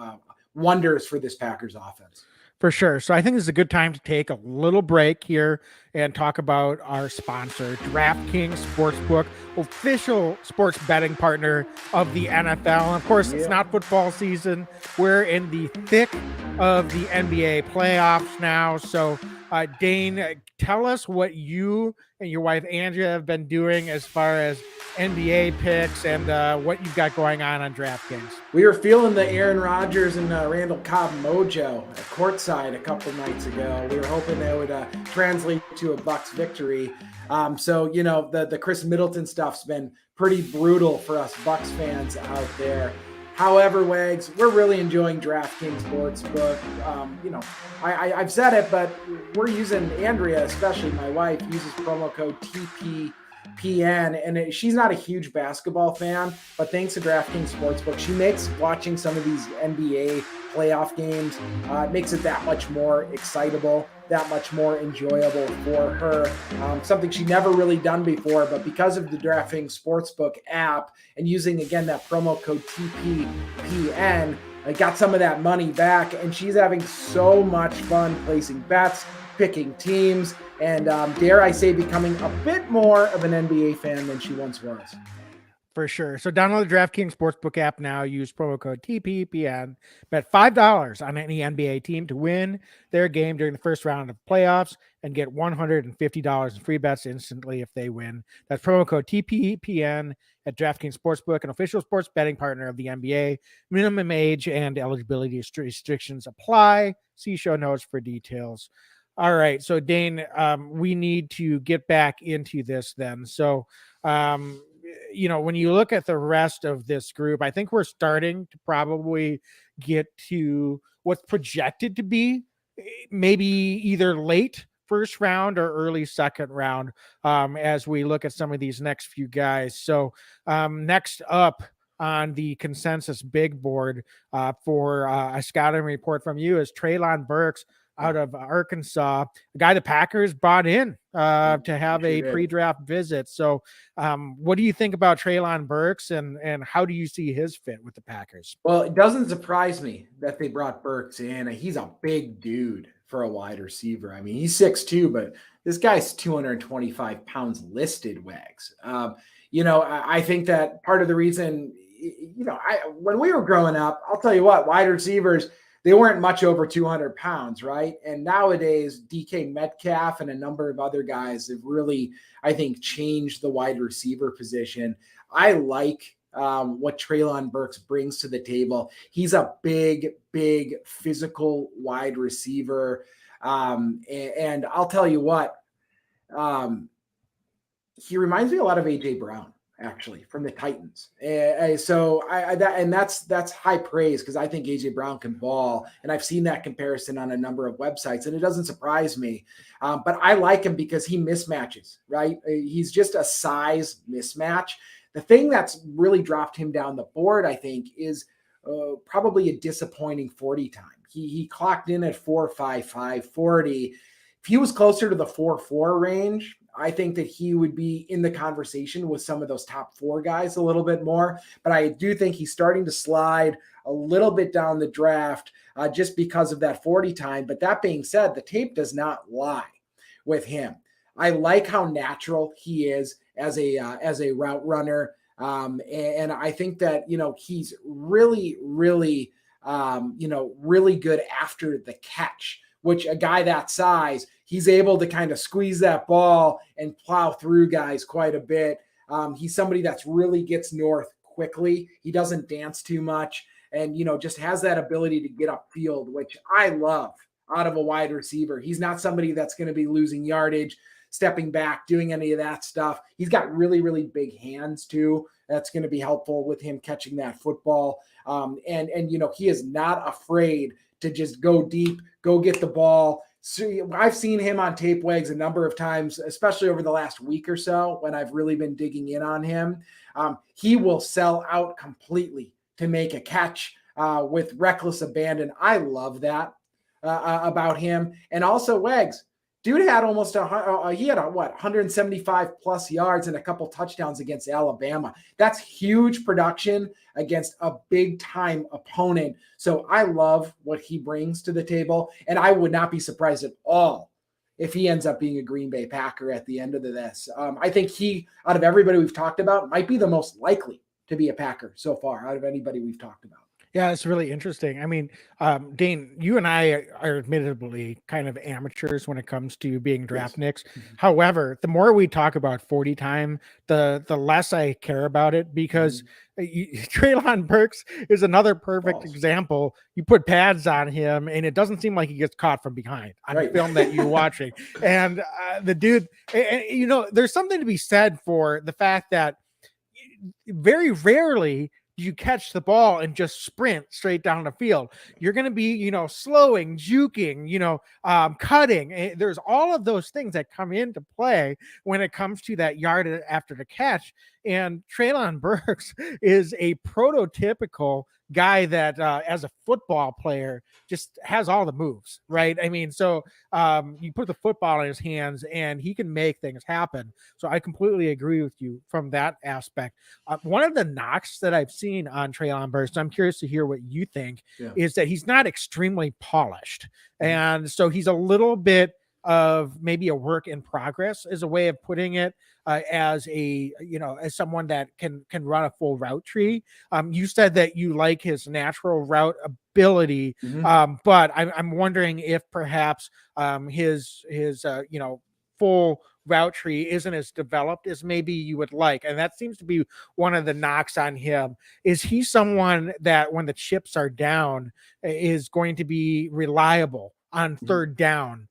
[SPEAKER 2] wonders for this Packers offense.
[SPEAKER 3] For sure. So I think this is a good time to take a little break here and talk about our sponsor, DraftKings Sportsbook, official sports betting partner of the NFL. And of course, It's not football season. We're in the thick of the NBA playoffs now. So Dane, tell us what you and your wife Andrea have been doing as far as NBA picks and what you've got going on DraftKings.
[SPEAKER 2] We were feeling the Aaron Rodgers and Randall Cobb mojo at courtside a couple nights ago. We were hoping that would translate to a Bucs victory. The Chris Middleton stuff's been pretty brutal for us Bucs fans out there. However, Wags, we're really enjoying DraftKings Sportsbook. I've said it, but we're using, Andrea, especially my wife, uses promo code TPPN, and she's not a huge basketball fan, but thanks to DraftKings Sportsbook, she makes watching some of these NBA playoff games, makes it that much more excitable, that much more enjoyable for her. Something she never really done before, but because of the DraftKings Sportsbook app and using, again, that promo code TPPN, I got some of that money back, and she's having so much fun placing bets, picking teams, and dare I say, becoming a bit more of an NBA fan than she once was.
[SPEAKER 3] For sure. So download the DraftKings Sportsbook app now. Use promo code TPPN. Bet $5 on any NBA team to win their game during the first round of playoffs and get $150 in free bets instantly if they win. That's promo code TPPN at DraftKings Sportsbook, an official sports betting partner of the NBA. Minimum age and eligibility restrictions apply. See show notes for details. All right. So Dane, we need to get back into this then. So, when you look at the rest of this group, I think we're starting to probably get to what's projected to be maybe either late first round or early second round as we look at some of these next few guys. So next up on the consensus big board for a scouting report from you is Treylon Burks out of Arkansas, a guy the Packers brought in to have a pre-draft visit. So what do you think about Treylon Burks and how do you see his fit with the Packers?
[SPEAKER 2] Well, it doesn't surprise me that they brought Burks in. He's a big dude for a wide receiver. I mean, he's 6'2", but this guy's 225 pounds listed, Wags. I think that part of the reason, when we were growing up, I'll tell you what, wide receivers, they weren't much over 200 pounds, right? And nowadays, DK Metcalf and a number of other guys have really, I think, changed the wide receiver position. I like what Treylon Burks brings to the table. He's a big, physical wide receiver. And I'll tell you what, he reminds me a lot of A.J. Brown, actually, from the Titans. So that's high praise because I think A.J. Brown can ball, and I've seen that comparison on a number of websites, and it doesn't surprise me. But I like him because he mismatches, right? He's just a size mismatch. The thing that's really dropped him down the board, I think, is probably a disappointing 40 time. He clocked in at 4.55 40. If he was closer to the 4.4 range, I think that he would be in the conversation with some of those top 4 guys a little bit more. But I do think he's starting to slide a little bit down the draft just because of that 40 time. But that being said, the tape does not lie with him. I like how natural he is as a route runner. And I think that, he's really, really, really good after the catch, which a guy that size, he's able to kind of squeeze that ball and plow through guys quite a bit. He's somebody that's really gets north quickly. He doesn't dance too much and, just has that ability to get upfield, which I love out of a wide receiver. He's not somebody that's going to be losing yardage, stepping back, doing any of that stuff. He's got really, really big hands too. That's going to be helpful with him catching that football. And he is not afraid to just go deep, go get the ball. So I've seen him on tape wags a number of times, especially over the last week or so when I've really been digging in on him. He will sell out completely to make a catch with reckless abandon. I love that about him. And also Wags, dude had almost 175 plus yards and a couple touchdowns against Alabama. That's huge production against a big time opponent. So I love what he brings to the table. And I would not be surprised at all if he ends up being a Green Bay Packer at the end of this. I think he, out of everybody we've talked about, might be the most likely to be a Packer so far out of anybody we've talked about.
[SPEAKER 3] Yeah, it's really interesting. I mean, Dane, you and I are admittedly kind of amateurs when it comes to being draft nicks.
[SPEAKER 2] Mm-hmm.
[SPEAKER 3] However, the more we talk about 40 time, the less I care about it because Treylon Burks is another perfect example. You put pads on him and it doesn't seem like he gets caught from behind on the film that you're watching. And the dude, there's something to be said for the fact that very rarely you catch the ball and just sprint straight down the field. You're going to be, slowing, juking, cutting. There's all of those things that come into play when it comes to that yard after the catch. And Treylon Burks is a prototypical guy that as a football player just has all the moves, right? I mean, so you put the football in his hands and he can make things happen. So I completely agree with you from that aspect. One of the knocks that I've seen on Treylon Burks, I'm curious to hear what you think, is that he's not extremely polished. And so he's a little bit of maybe a work in progress is a way of putting it, as someone that can run a full route tree. You said that you like his natural route ability, but I'm wondering if perhaps his full route tree isn't as developed as maybe you would like. And that seems to be one of the knocks on him. Is he someone that when the chips are down is going to be reliable on third down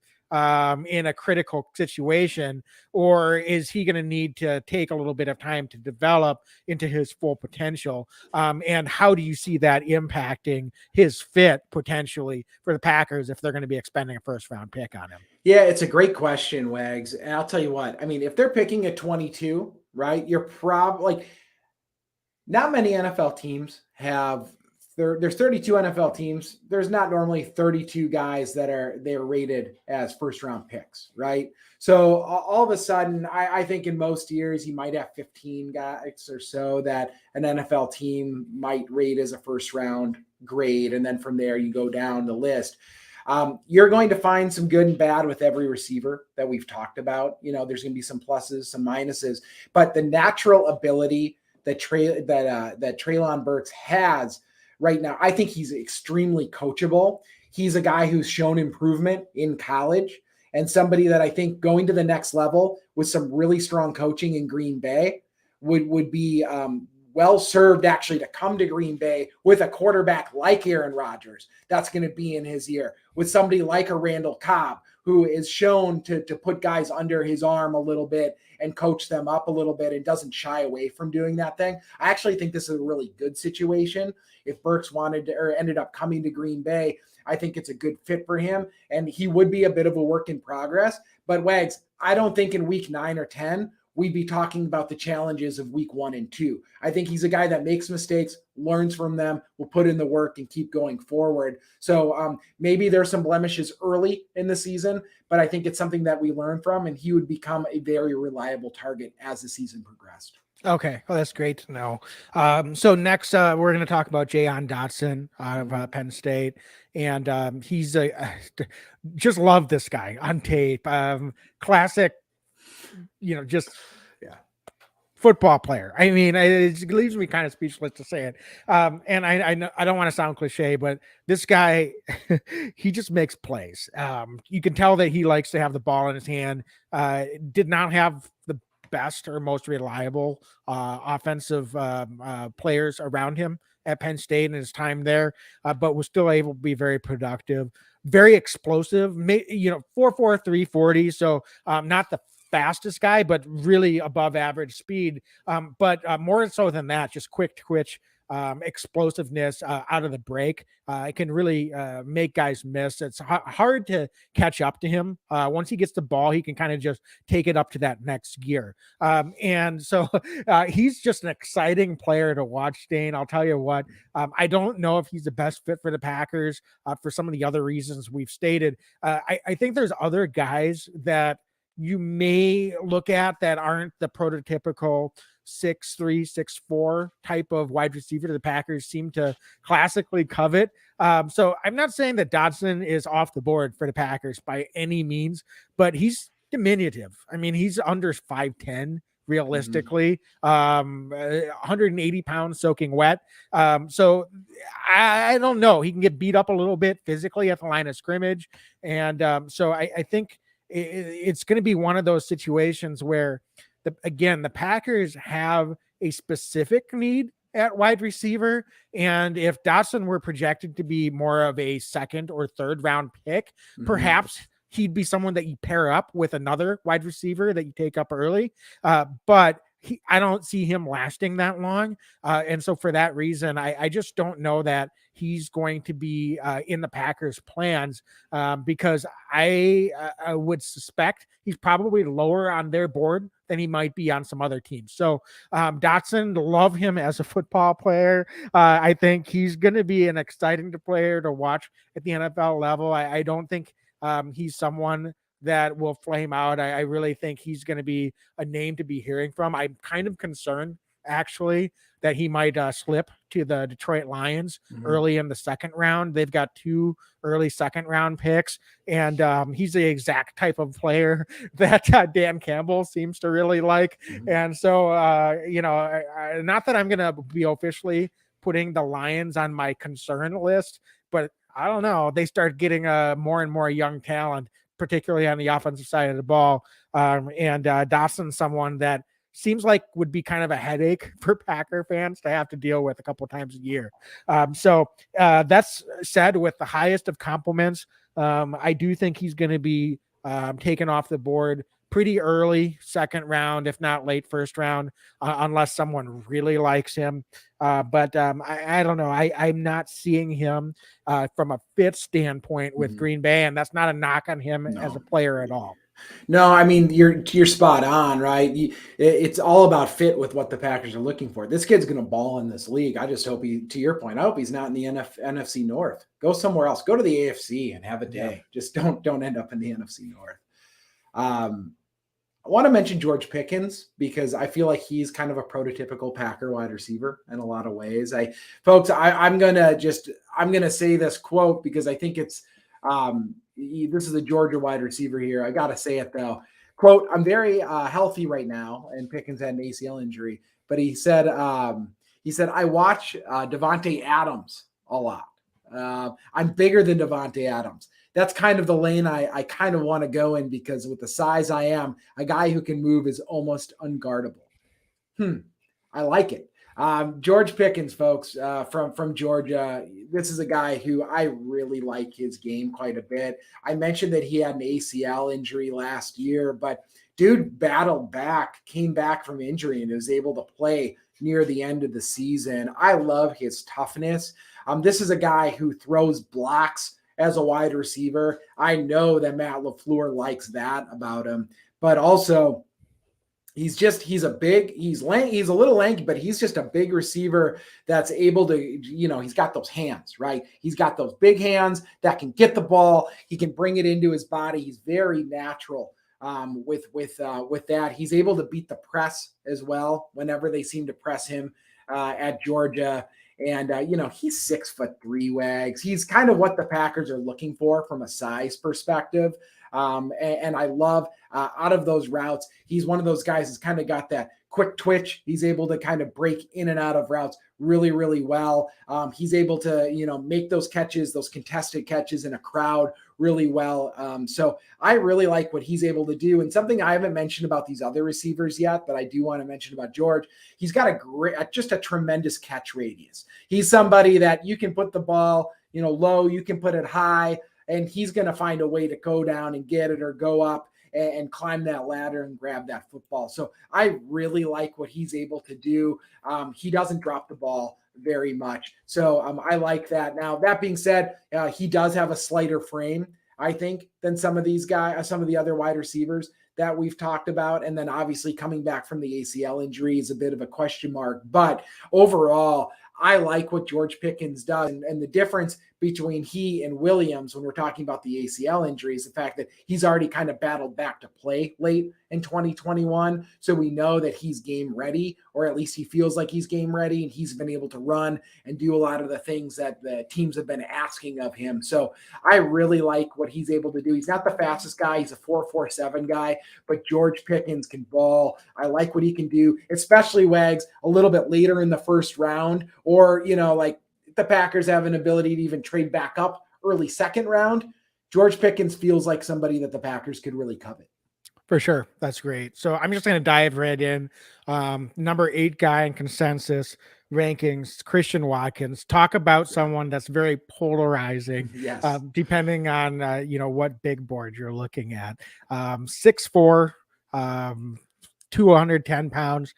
[SPEAKER 3] in a critical situation, or is he going to need to take a little bit of time to develop into his full potential? And how do you see that impacting his fit potentially for the Packers if they're going to be expending a first round pick on him?
[SPEAKER 2] Yeah, it's a great question, Wags. And I'll tell you what, I mean, if they're picking at 22, right, you're probably not many NFL teams have there's 32 NFL teams. There's not normally 32 guys that they're rated as first round picks, right? So all of a sudden, I think in most years, you might have 15 guys or so that an NFL team might rate as a first round grade. And then from there, you go down the list. You're going to find some good and bad with every receiver that we've talked about. There's going to be some pluses, some minuses, but the natural ability that Treylon Burks has right now, I think he's extremely coachable. He's a guy who's shown improvement in college and somebody that I think going to the next level with some really strong coaching in Green Bay would be well served actually to come to Green Bay with a quarterback like Aaron Rodgers. That's going to be in his ear with somebody like a Randall Cobb, who is shown to put guys under his arm a little bit and coach them up a little bit and doesn't shy away from doing that thing. I actually think this is a really good situation. If Burks wanted to, or ended up coming to Green Bay, I think it's a good fit for him. And he would be a bit of a work in progress. But Wags, I don't think in week 9 or 10, we'd be talking about the challenges of week 1 and 2. I think he's a guy that makes mistakes, learns from them, will put in the work and keep going forward. So maybe there's some blemishes early in the season, but I think it's something that we learn from, and he would become a very reliable target as the season progressed.
[SPEAKER 3] Okay, well, that's great to know. So next, we're going to talk about Jahan Dodson out of Penn State, and he's just love this guy on tape. Classic, just football player. I mean, it leaves me kind of speechless to say it. And I know I don't want to sound cliche, but this guy, he just makes plays. You can tell that he likes to have the ball in his hand. Did not have the best or most reliable offensive players around him at Penn State in his time there, but was still able to be very productive, very explosive, 4.4 340. So not the fastest guy, but really above average speed. But more so than that, just quick twitch, explosiveness out of the break. It can really make guys miss. It's hard to catch up to him. Once he gets the ball, he can kind of just take it up to that next gear. And so he's just an exciting player to watch, Dane. I'll tell you what, I don't know if he's the best fit for the Packers for some of the other reasons we've stated. I think there's other guys that you may look at that aren't the prototypical 6'3", 6'4" type of wide receiver the Packers seem to classically covet. So I'm not saying that Dodson is off the board for the Packers by any means, but he's diminutive. I mean, he's under 5'10" realistically, 180 pounds soaking wet. So I don't know. He can get beat up a little bit physically at the line of scrimmage. And so I think it's going to be one of those situations where the Packers have a specific need at wide receiver. And if Dodson were projected to be more of a second or third round pick, perhaps he'd be someone that you pair up with another wide receiver that you take up early. But I don't see him lasting that long. And so for that reason, I just don't know that he's going to be in the Packers' plans because I would suspect he's probably lower on their board than he might be on some other teams. So Dodson, love him as a football player. I think he's going to be an exciting player to watch at the NFL level. I don't think he's someone that will flame out. I really think he's going to be a name to be hearing from. I'm kind of concerned, actually, that he might slip to the Detroit Lions early in the second round. They've got 2 early second round picks, and he's the exact type of player that Dan Campbell seems to really like. And so, not that I'm going to be officially putting the Lions on my concern list, but I don't know. They start getting more and more young talent, particularly on the offensive side of the ball. And Dawson's someone that seems like would be kind of a headache for Packer fans to have to deal with a couple times a year. So that's said with the highest of compliments. I do think he's going to be taken off the board pretty early second round, if not late first round, unless someone really likes him. But I don't know. I'm not seeing him from a fit standpoint with Green Bay, and that's not a knock on him as a player at all.
[SPEAKER 2] No, I mean, you're spot on, right? It's all about fit with what the Packers are looking for. This kid's going to ball in this league. I just hope to your point, I hope he's not in the NFC North. Go somewhere else. Go to the AFC and have a day. Yeah. Just don't end up in the NFC North. I want to mention George Pickens because I feel like he's kind of a prototypical Packer wide receiver in a lot of ways. I'm gonna say this quote because I think it's this is a Georgia wide receiver here. I gotta say it though. Quote: "I'm very healthy right now," and Pickens had an ACL injury, but he said I watch Davante Adams a lot. I'm bigger than Davante Adams. That's kind of the lane I kind of want to go in because with the size I am, a guy who can move is almost unguardable. I like it. George Pickens, folks, from Georgia. This is a guy who I really like his game quite a bit. I mentioned that he had an ACL injury last year, but dude battled back, came back from injury, and was able to play near the end of the season. I love his toughness. This is a guy who throws blocks as a wide receiver. I know that Matt LaFleur likes that about him, but also he's a little lanky, but he's just a big receiver that's able to, he's got those hands, right? He's got those big hands that can get the ball. He can bring it into his body. He's very natural with that. He's able to beat the press as well whenever they seem to press him at Georgia. And, he's 6'3" Wags. He's kind of what the Packers are looking for from a size perspective. And I love out of those routes, he's one of those guys who's kind of got that quick twitch. He's able to kind of break in and out of routes really, really well. He's able to, make those catches, those contested catches in a crowd really well. So I really like what he's able to do. And something I haven't mentioned about these other receivers yet, but I do want to mention about George, he's got just a tremendous catch radius. He's somebody that you can put the ball, low, you can put it high, and he's going to find a way to go down and get it or go up and climb that ladder and grab that football. So I really like what he's able to do. He doesn't drop the ball very much. So I like that. Now, that being said, he does have a slighter frame, I think, than some of these guys, some of the other wide receivers that we've talked about. And then obviously coming back from the ACL injury is a bit of a question mark. But overall, I like what George Pickens does. And the difference between he and Williams, when we're talking about the ACL injury, is the fact that he's already kind of battled back to play late in 2021. So we know that he's game ready, or at least he feels like he's game ready, and he's been able to run and do a lot of the things that the teams have been asking of him. So I really like what he's able to do. He's not the fastest guy. He's a 4.47 guy, but George Pickens can ball. I like what he can do, especially Wags a little bit later in the first round, or, like the Packers have an ability to even trade back up early second round. George Pickens feels like somebody that the Packers could really covet.
[SPEAKER 3] For sure. That's great. So I'm just going to dive right in. Number 8 guy in consensus rankings, Christian Watkins. Talk about someone that's very polarizing,
[SPEAKER 2] Yes.
[SPEAKER 3] Depending on, what big board you're looking at. 6'4", 210 pounds,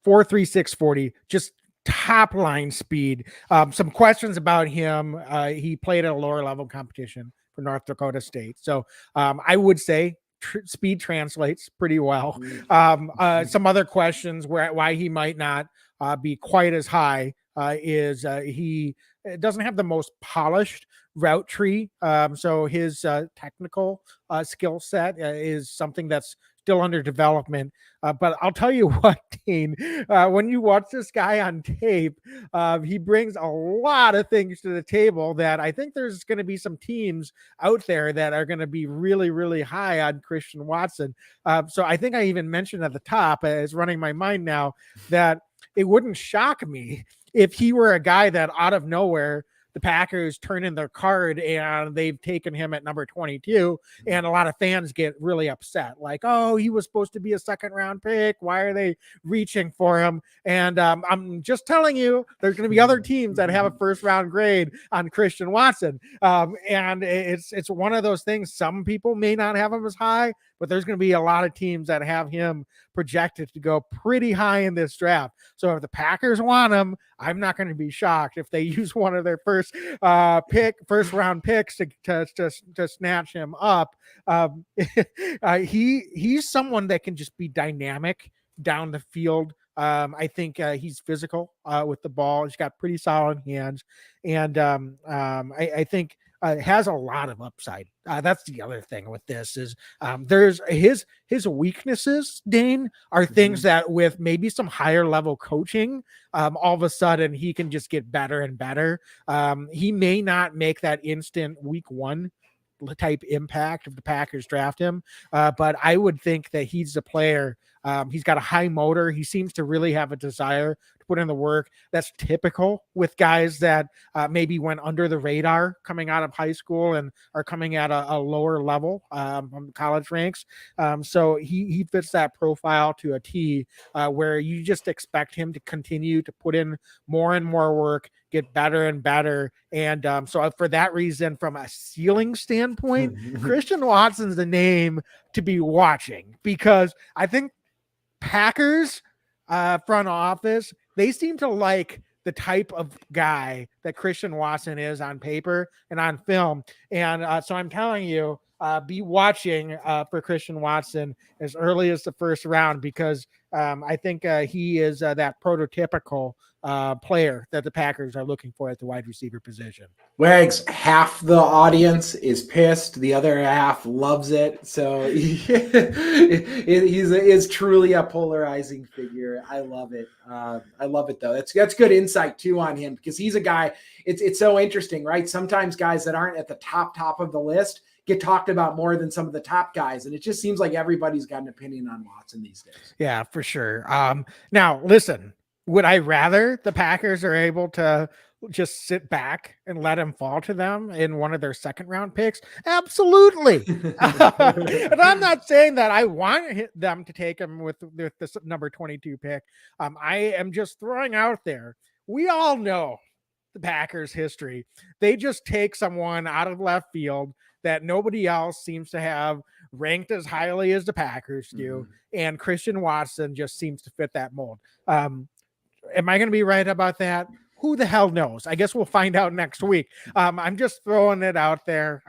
[SPEAKER 3] 4.36 40, just top line speed. Some questions about him. He played at a lower level competition for North Dakota State. So I would say speed translates pretty well. Some other questions why he might not be quite as high is he doesn't have the most polished route tree. So his technical skill set is something that's still under development. But I'll tell you what, Dean, when you watch this guy on tape, he brings a lot of things to the table that I think there's going to be some teams out there that are going to be really, really high on Christian Watson. So I think I even mentioned at the top, it's running my mind now, that it wouldn't shock me if he were a guy that out of nowhere the Packers turn in their card and they've taken him at number 22, and a lot of fans get really upset. Like, oh, he was supposed to be a second round pick. Why are they reaching for him? And I'm just telling you, there's going to be other teams that have a first round grade on Christian Watson. And it's one of those things. Some people may not have him as high, but there's going to be a lot of teams that have him projected to go pretty high in this draft. So if the Packers want him, I'm not going to be shocked if they use one of their first round picks to snatch him up. He's someone that can just be dynamic down the field. I think he's physical with the ball. He's got pretty solid hands, and I think has a lot of upside. That's the other thing with this is there's his weaknesses, Dane, are things that with maybe some higher level coaching, all of a sudden he can just get better and better. He may not make that instant week 1 type impact if the Packers draft him. But I would think that he's a player. He's got a high motor. He seems to really have a desire to put in the work. That's typical with guys that maybe went under the radar coming out of high school and are coming at a lower level from college ranks. So he fits that profile to a T, where you just expect him to continue to put in more and more work, get better and better. And so for that reason, from a ceiling standpoint, Christian Watson's the name to be watching, because I think Packers front office, they seem to like the type of guy that Christian Watson is on paper and on film. And so I'm telling you, be watching for Christian Watson as early as the first round, because I think he is that prototypical player that the Packers are looking for at the wide receiver position.
[SPEAKER 2] Wags, half the audience is pissed. The other half loves it. So he's truly a polarizing figure. I love it. I love it, though. That's good insight, too, on him, because he's a guy. It's so interesting, right? Sometimes guys that aren't at the top of the list get talked about more than some of the top guys. And it just seems like everybody's got an opinion on Watson these days.
[SPEAKER 3] Yeah, for sure. Now, listen, would I rather the Packers are able to just sit back and let him fall to them in one of their second round picks? Absolutely. And I'm not saying that I want them to take him with this number 22 pick. I am just throwing out there. We all know the Packers history. They just take someone out of left field that nobody else seems to have ranked as highly as the Packers do. Mm-hmm. And Christian Watson just seems to fit that mold. Am I going to be right about that? Who the hell knows? I guess we'll find out next week. I'm just throwing it out there.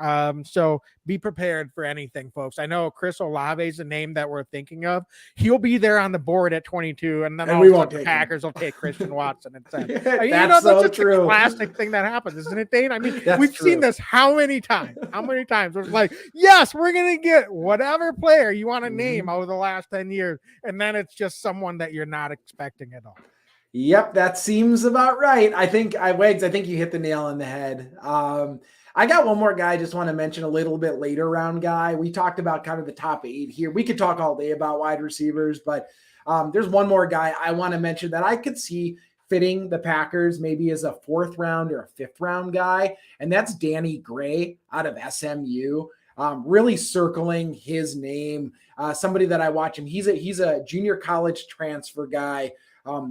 [SPEAKER 3] So be prepared for anything, folks. I know Chris Olave is a name that we're thinking of. He'll be there on the board at 22, and then the Packers will take Christian Watson instead.
[SPEAKER 2] That's so true.
[SPEAKER 3] A classic thing that happens, isn't it, Dane? I mean, we've seen this how many times? It's like, yes, we're going to get whatever player you want to name over the last 10 years, and then it's just someone that you're not expecting at all.
[SPEAKER 2] Yep, that seems about right. I think you hit the nail on the head. I got one more guy I just want to mention, a little bit later round guy. We talked about kind of the top 8 here. We could talk all day about wide receivers, but there's one more guy I want to mention that I could see fitting the Packers maybe as a 4th round or a 5th round guy, and that's Danny Gray out of SMU. Really circling his name. Somebody that I watch him. He's a junior college transfer guy.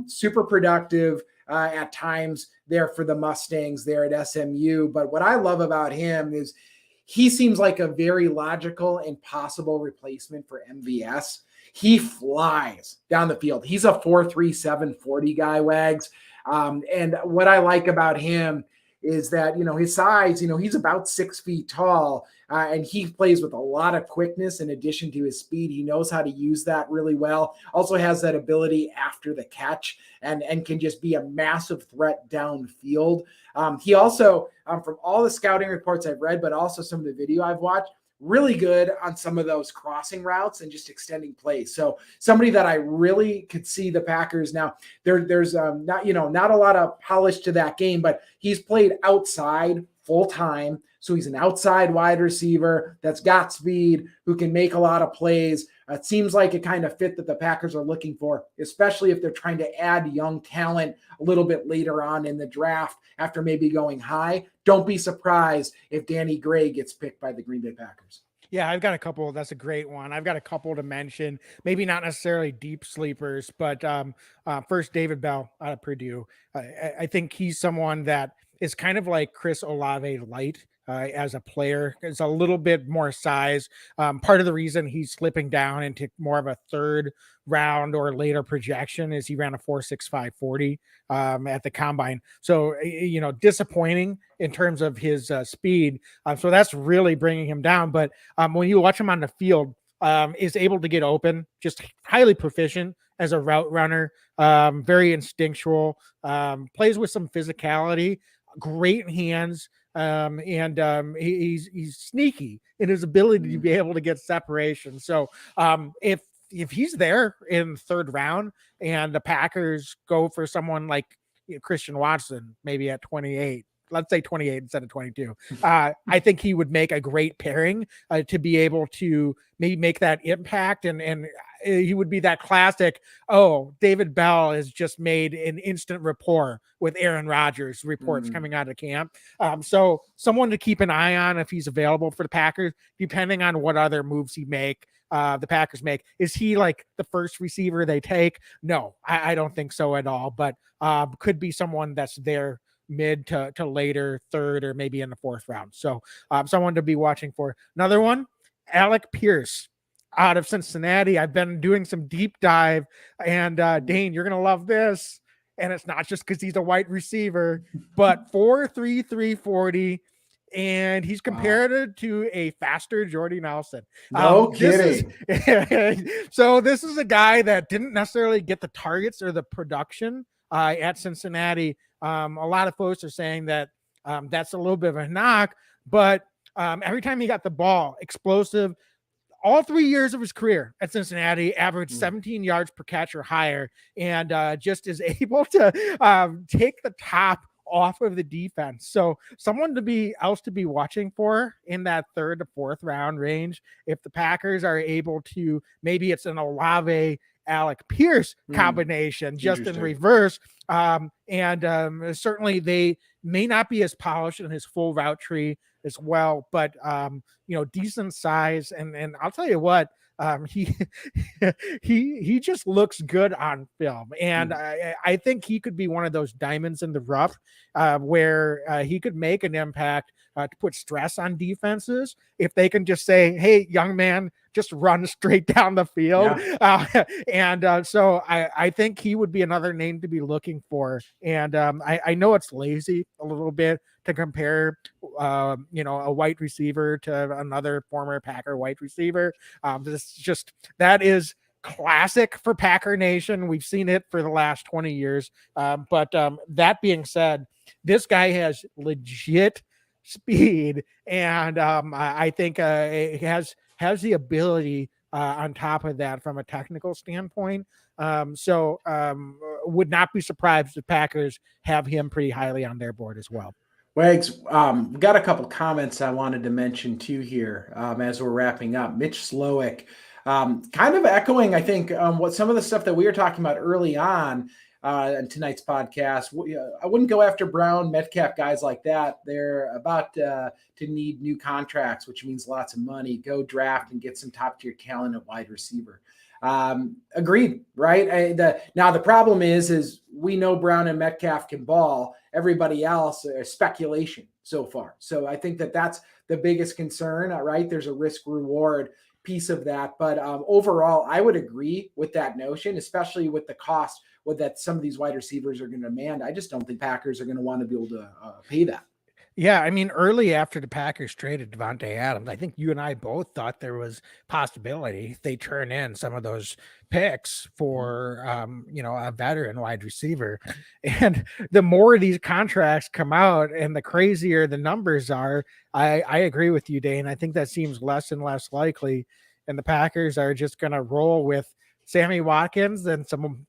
[SPEAKER 2] Super productive at times there for the Mustangs there at SMU. But what I love about him is he seems like a very logical and possible replacement for MVS. He flies down the field. He's a 4.37 40 guy, Wags. And what I like about him is that, his size, he's about 6 feet tall, and he plays with a lot of quickness in addition to his speed. He knows how to use that really well. Also has that ability after the catch and can just be a massive threat downfield. He also, from all the scouting reports I've read, but also some of the video I've watched, really good on some of those crossing routes and just extending plays. So somebody that I really could see the Packers now. There's not a lot of polish to that game, but he's played outside full time. So he's an outside wide receiver that's got speed, who can make a lot of plays. It seems like a kind of fit that the Packers are looking for, especially if they're trying to add young talent a little bit later on in the draft after maybe going high. Don't be surprised if Danny Gray gets picked by the Green Bay Packers.
[SPEAKER 3] Yeah, I've got a couple. That's a great one. I've got a couple to mention, maybe not necessarily deep sleepers, but first, David Bell out of Purdue. I think he's someone that is kind of like Chris Olave light. As a player, it's a little bit more size. Part of the reason he's slipping down into more of a 3rd round or later projection is he ran a 4.65 40 at the combine. So, disappointing in terms of his speed. So that's really bringing him down. But when you watch him on the field, is able to get open, just highly proficient as a route runner, very instinctual, plays with some physicality, great hands. He's sneaky in his ability to be able to get separation. So if he's there in 3rd round and the Packers go for someone like Christian Watson, maybe at 28, let's say 28 instead of 22, I think he would make a great pairing to be able to maybe make that impact. And he would be that classic, David Bell has just made an instant rapport with Aaron Rodgers reports coming out of camp. So someone to keep an eye on if he's available for the Packers, depending on what other moves the Packers make. Is he like the first receiver they take? No, I don't think so at all, but could be someone that's there mid to later 3rd or maybe in the 4th round. So someone to be watching for. Another one, Alec Pierce out of Cincinnati. I've been doing some deep dive, and Dane, you're going to love this. And it's not just because he's a wide receiver, but 4.33 40. and he's compared to a faster Jordy Nelson.
[SPEAKER 2] No kidding.
[SPEAKER 3] So this is a guy that didn't necessarily get the targets or the production at Cincinnati. A lot of folks are saying that that's a little bit of a knock, but every time he got the ball, explosive. All 3 years of his career at Cincinnati, averaged 17 yards per catch or higher, and just is able to take the top off of the defense. So someone to be watching for in that 3rd to 4th round range. If the Packers are able to, maybe it's an Olave Alec Pierce combination, just in reverse. Certainly they may not be as polished in his full route tree as well, but decent size. And I'll tell you what, he just looks good on film. And I think he could be one of those diamonds in the rough where he could make an impact to put stress on defenses if they can just say, hey, young man, just run straight down the field. So I think he would be another name to be looking for. And I know it's lazy a little bit to compare, a wide receiver to another former Packer wide receiver. That is classic for Packer Nation. We've seen it for the last 20 years. But that being said, this guy has legit speed, and I think it has the ability on top of that from a technical standpoint. Would not be surprised if Packers have him pretty highly on their board as well.
[SPEAKER 2] Wags, got a couple comments I wanted to mention too here as we're wrapping up. Mitch Slowick, kind of echoing, I think, what some of the stuff that we were talking about early on in tonight's podcast. I wouldn't go after Brown, Metcalf, guys like that. They're about to need new contracts, which means lots of money. Go draft and get some top-tier talent at wide receiver. Agreed, right? Now the problem is we know Brown and Metcalf can ball. Everybody else speculation so far. So I think that's the biggest concern, right? There's a risk reward piece of that, but overall, I would agree with that notion, especially with the cost that some of these wide receivers are going to demand. I just don't think Packers are going to want to be able to pay that.
[SPEAKER 3] Yeah, I mean, early after the Packers traded Davante Adams, I think you and I both thought there was possibility they turn in some of those picks for, a veteran wide receiver. And the more these contracts come out and the crazier the numbers are, I agree with you, Dane. I think that seems less and less likely. And the Packers are just going to roll with Sammy Watkins and some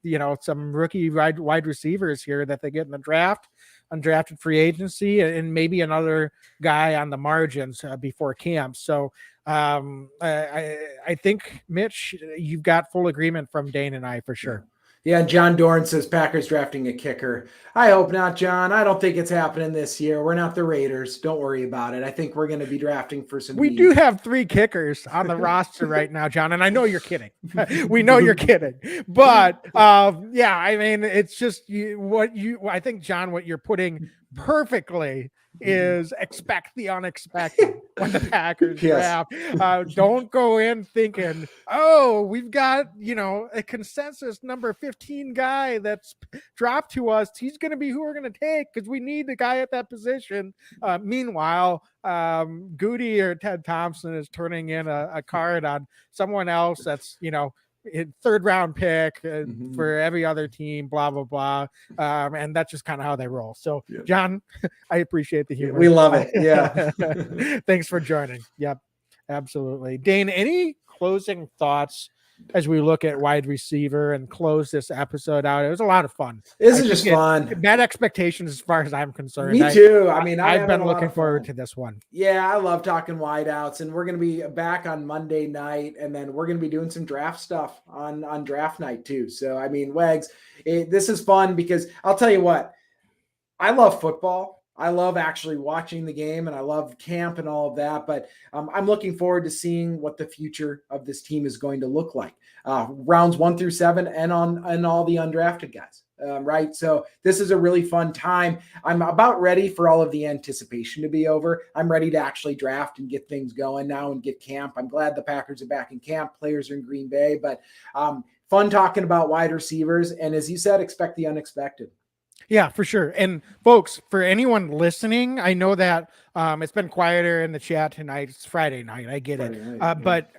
[SPEAKER 3] rookie wide receivers here that they get in the draft, undrafted free agency, and maybe another guy on the margins before camp. So I think, Mitch, you've got full agreement from Dane and I for sure.
[SPEAKER 2] Yeah, John Dorn says Packers drafting a kicker. I hope not, John. I don't think it's happening this year. We're not the Raiders. Don't worry about it. I think we're going to be drafting for some.
[SPEAKER 3] We do have 3 kickers on the roster right now, John, and I know you're kidding. We know you're kidding, but I mean, it's just I think, John, what you're putting perfectly is expect the unexpected when the Packers draft. Don't go in thinking, we've got, a consensus number 15 guy that's dropped to us. He's going to be who we're going to take because we need the guy at that position. Meanwhile, Goody or Ted Thompson is turning in a card on someone else that's, 3rd round pick for every other team, blah, blah, blah. And that's just kind of how they roll. So, John, I appreciate the humor.
[SPEAKER 2] We love it. Yeah.
[SPEAKER 3] Thanks for joining. Yep, absolutely. Dane, any closing thoughts as we look at wide receiver and close this episode out? It was a lot of fun.
[SPEAKER 2] This is just fun.
[SPEAKER 3] Met expectations as far as I'm concerned.
[SPEAKER 2] Me too. I mean,
[SPEAKER 3] I've been looking forward to this one.
[SPEAKER 2] Yeah, I love talking wideouts, and we're going to be back on Monday night, and then we're going to be doing some draft stuff on draft night too. So, I mean, Wags, this is fun because I'll tell you what, I love football. I love actually watching the game, and I love camp and all of that, but I'm looking forward to seeing what the future of this team is going to look like. Rounds 1 through 7 and all the undrafted guys. Right. So this is a really fun time. I'm about ready for all of the anticipation to be over. I'm ready to actually draft and get things going now and get camp. I'm glad the Packers are back in camp. Players are in Green Bay, but fun talking about wide receivers. And as you said, expect the unexpected.
[SPEAKER 3] Yeah, for sure. And folks, for anyone listening, I know that it's been quieter in the chat tonight. It's Friday night. I get it. But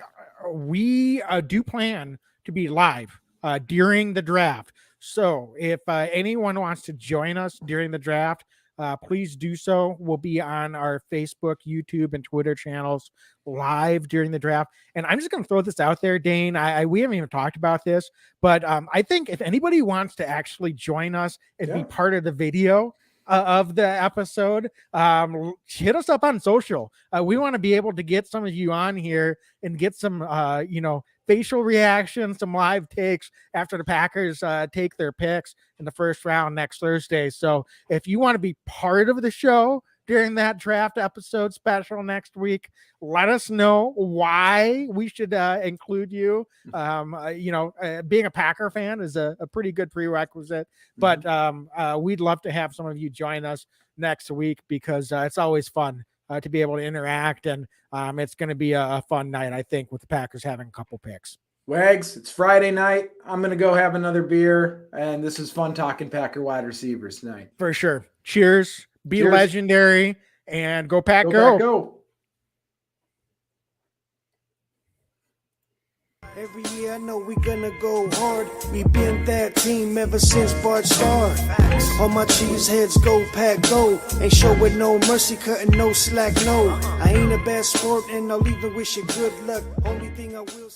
[SPEAKER 3] we do plan to be live during the draft. So if anyone wants to join us during the draft, please do so. We'll be on our Facebook, YouTube, and Twitter channels live during the draft. And I'm just going to throw this out there, Dane. We haven't even talked about this, but I think if anybody wants to actually join us and be part of the video of the episode, hit us up on social. We want to be able to get some of you on here and get some, facial reactions, some live takes after the Packers take their picks in the first round next Thursday. So if you want to be part of the show during that draft episode special next week, let us know why we should include you. Being a Packer fan is a pretty good prerequisite, but we'd love to have some of you join us next week because it's always fun to be able to interact, and it's going to be a fun night, I think, with the Packers having a couple picks.
[SPEAKER 2] Wags, it's Friday night. I'm going to go have another beer, and this is fun talking Packer wide receivers tonight.
[SPEAKER 3] For sure. Cheers. Be legendary, and go Pack,
[SPEAKER 2] go.
[SPEAKER 1] Every year I know we gonna go hard. We been that team ever since Bart started. All my cheese heads go Pack go. Ain't showing no mercy, cutting no slack, no. I ain't a bad sport and I'll even wish you good luck. Only thing I will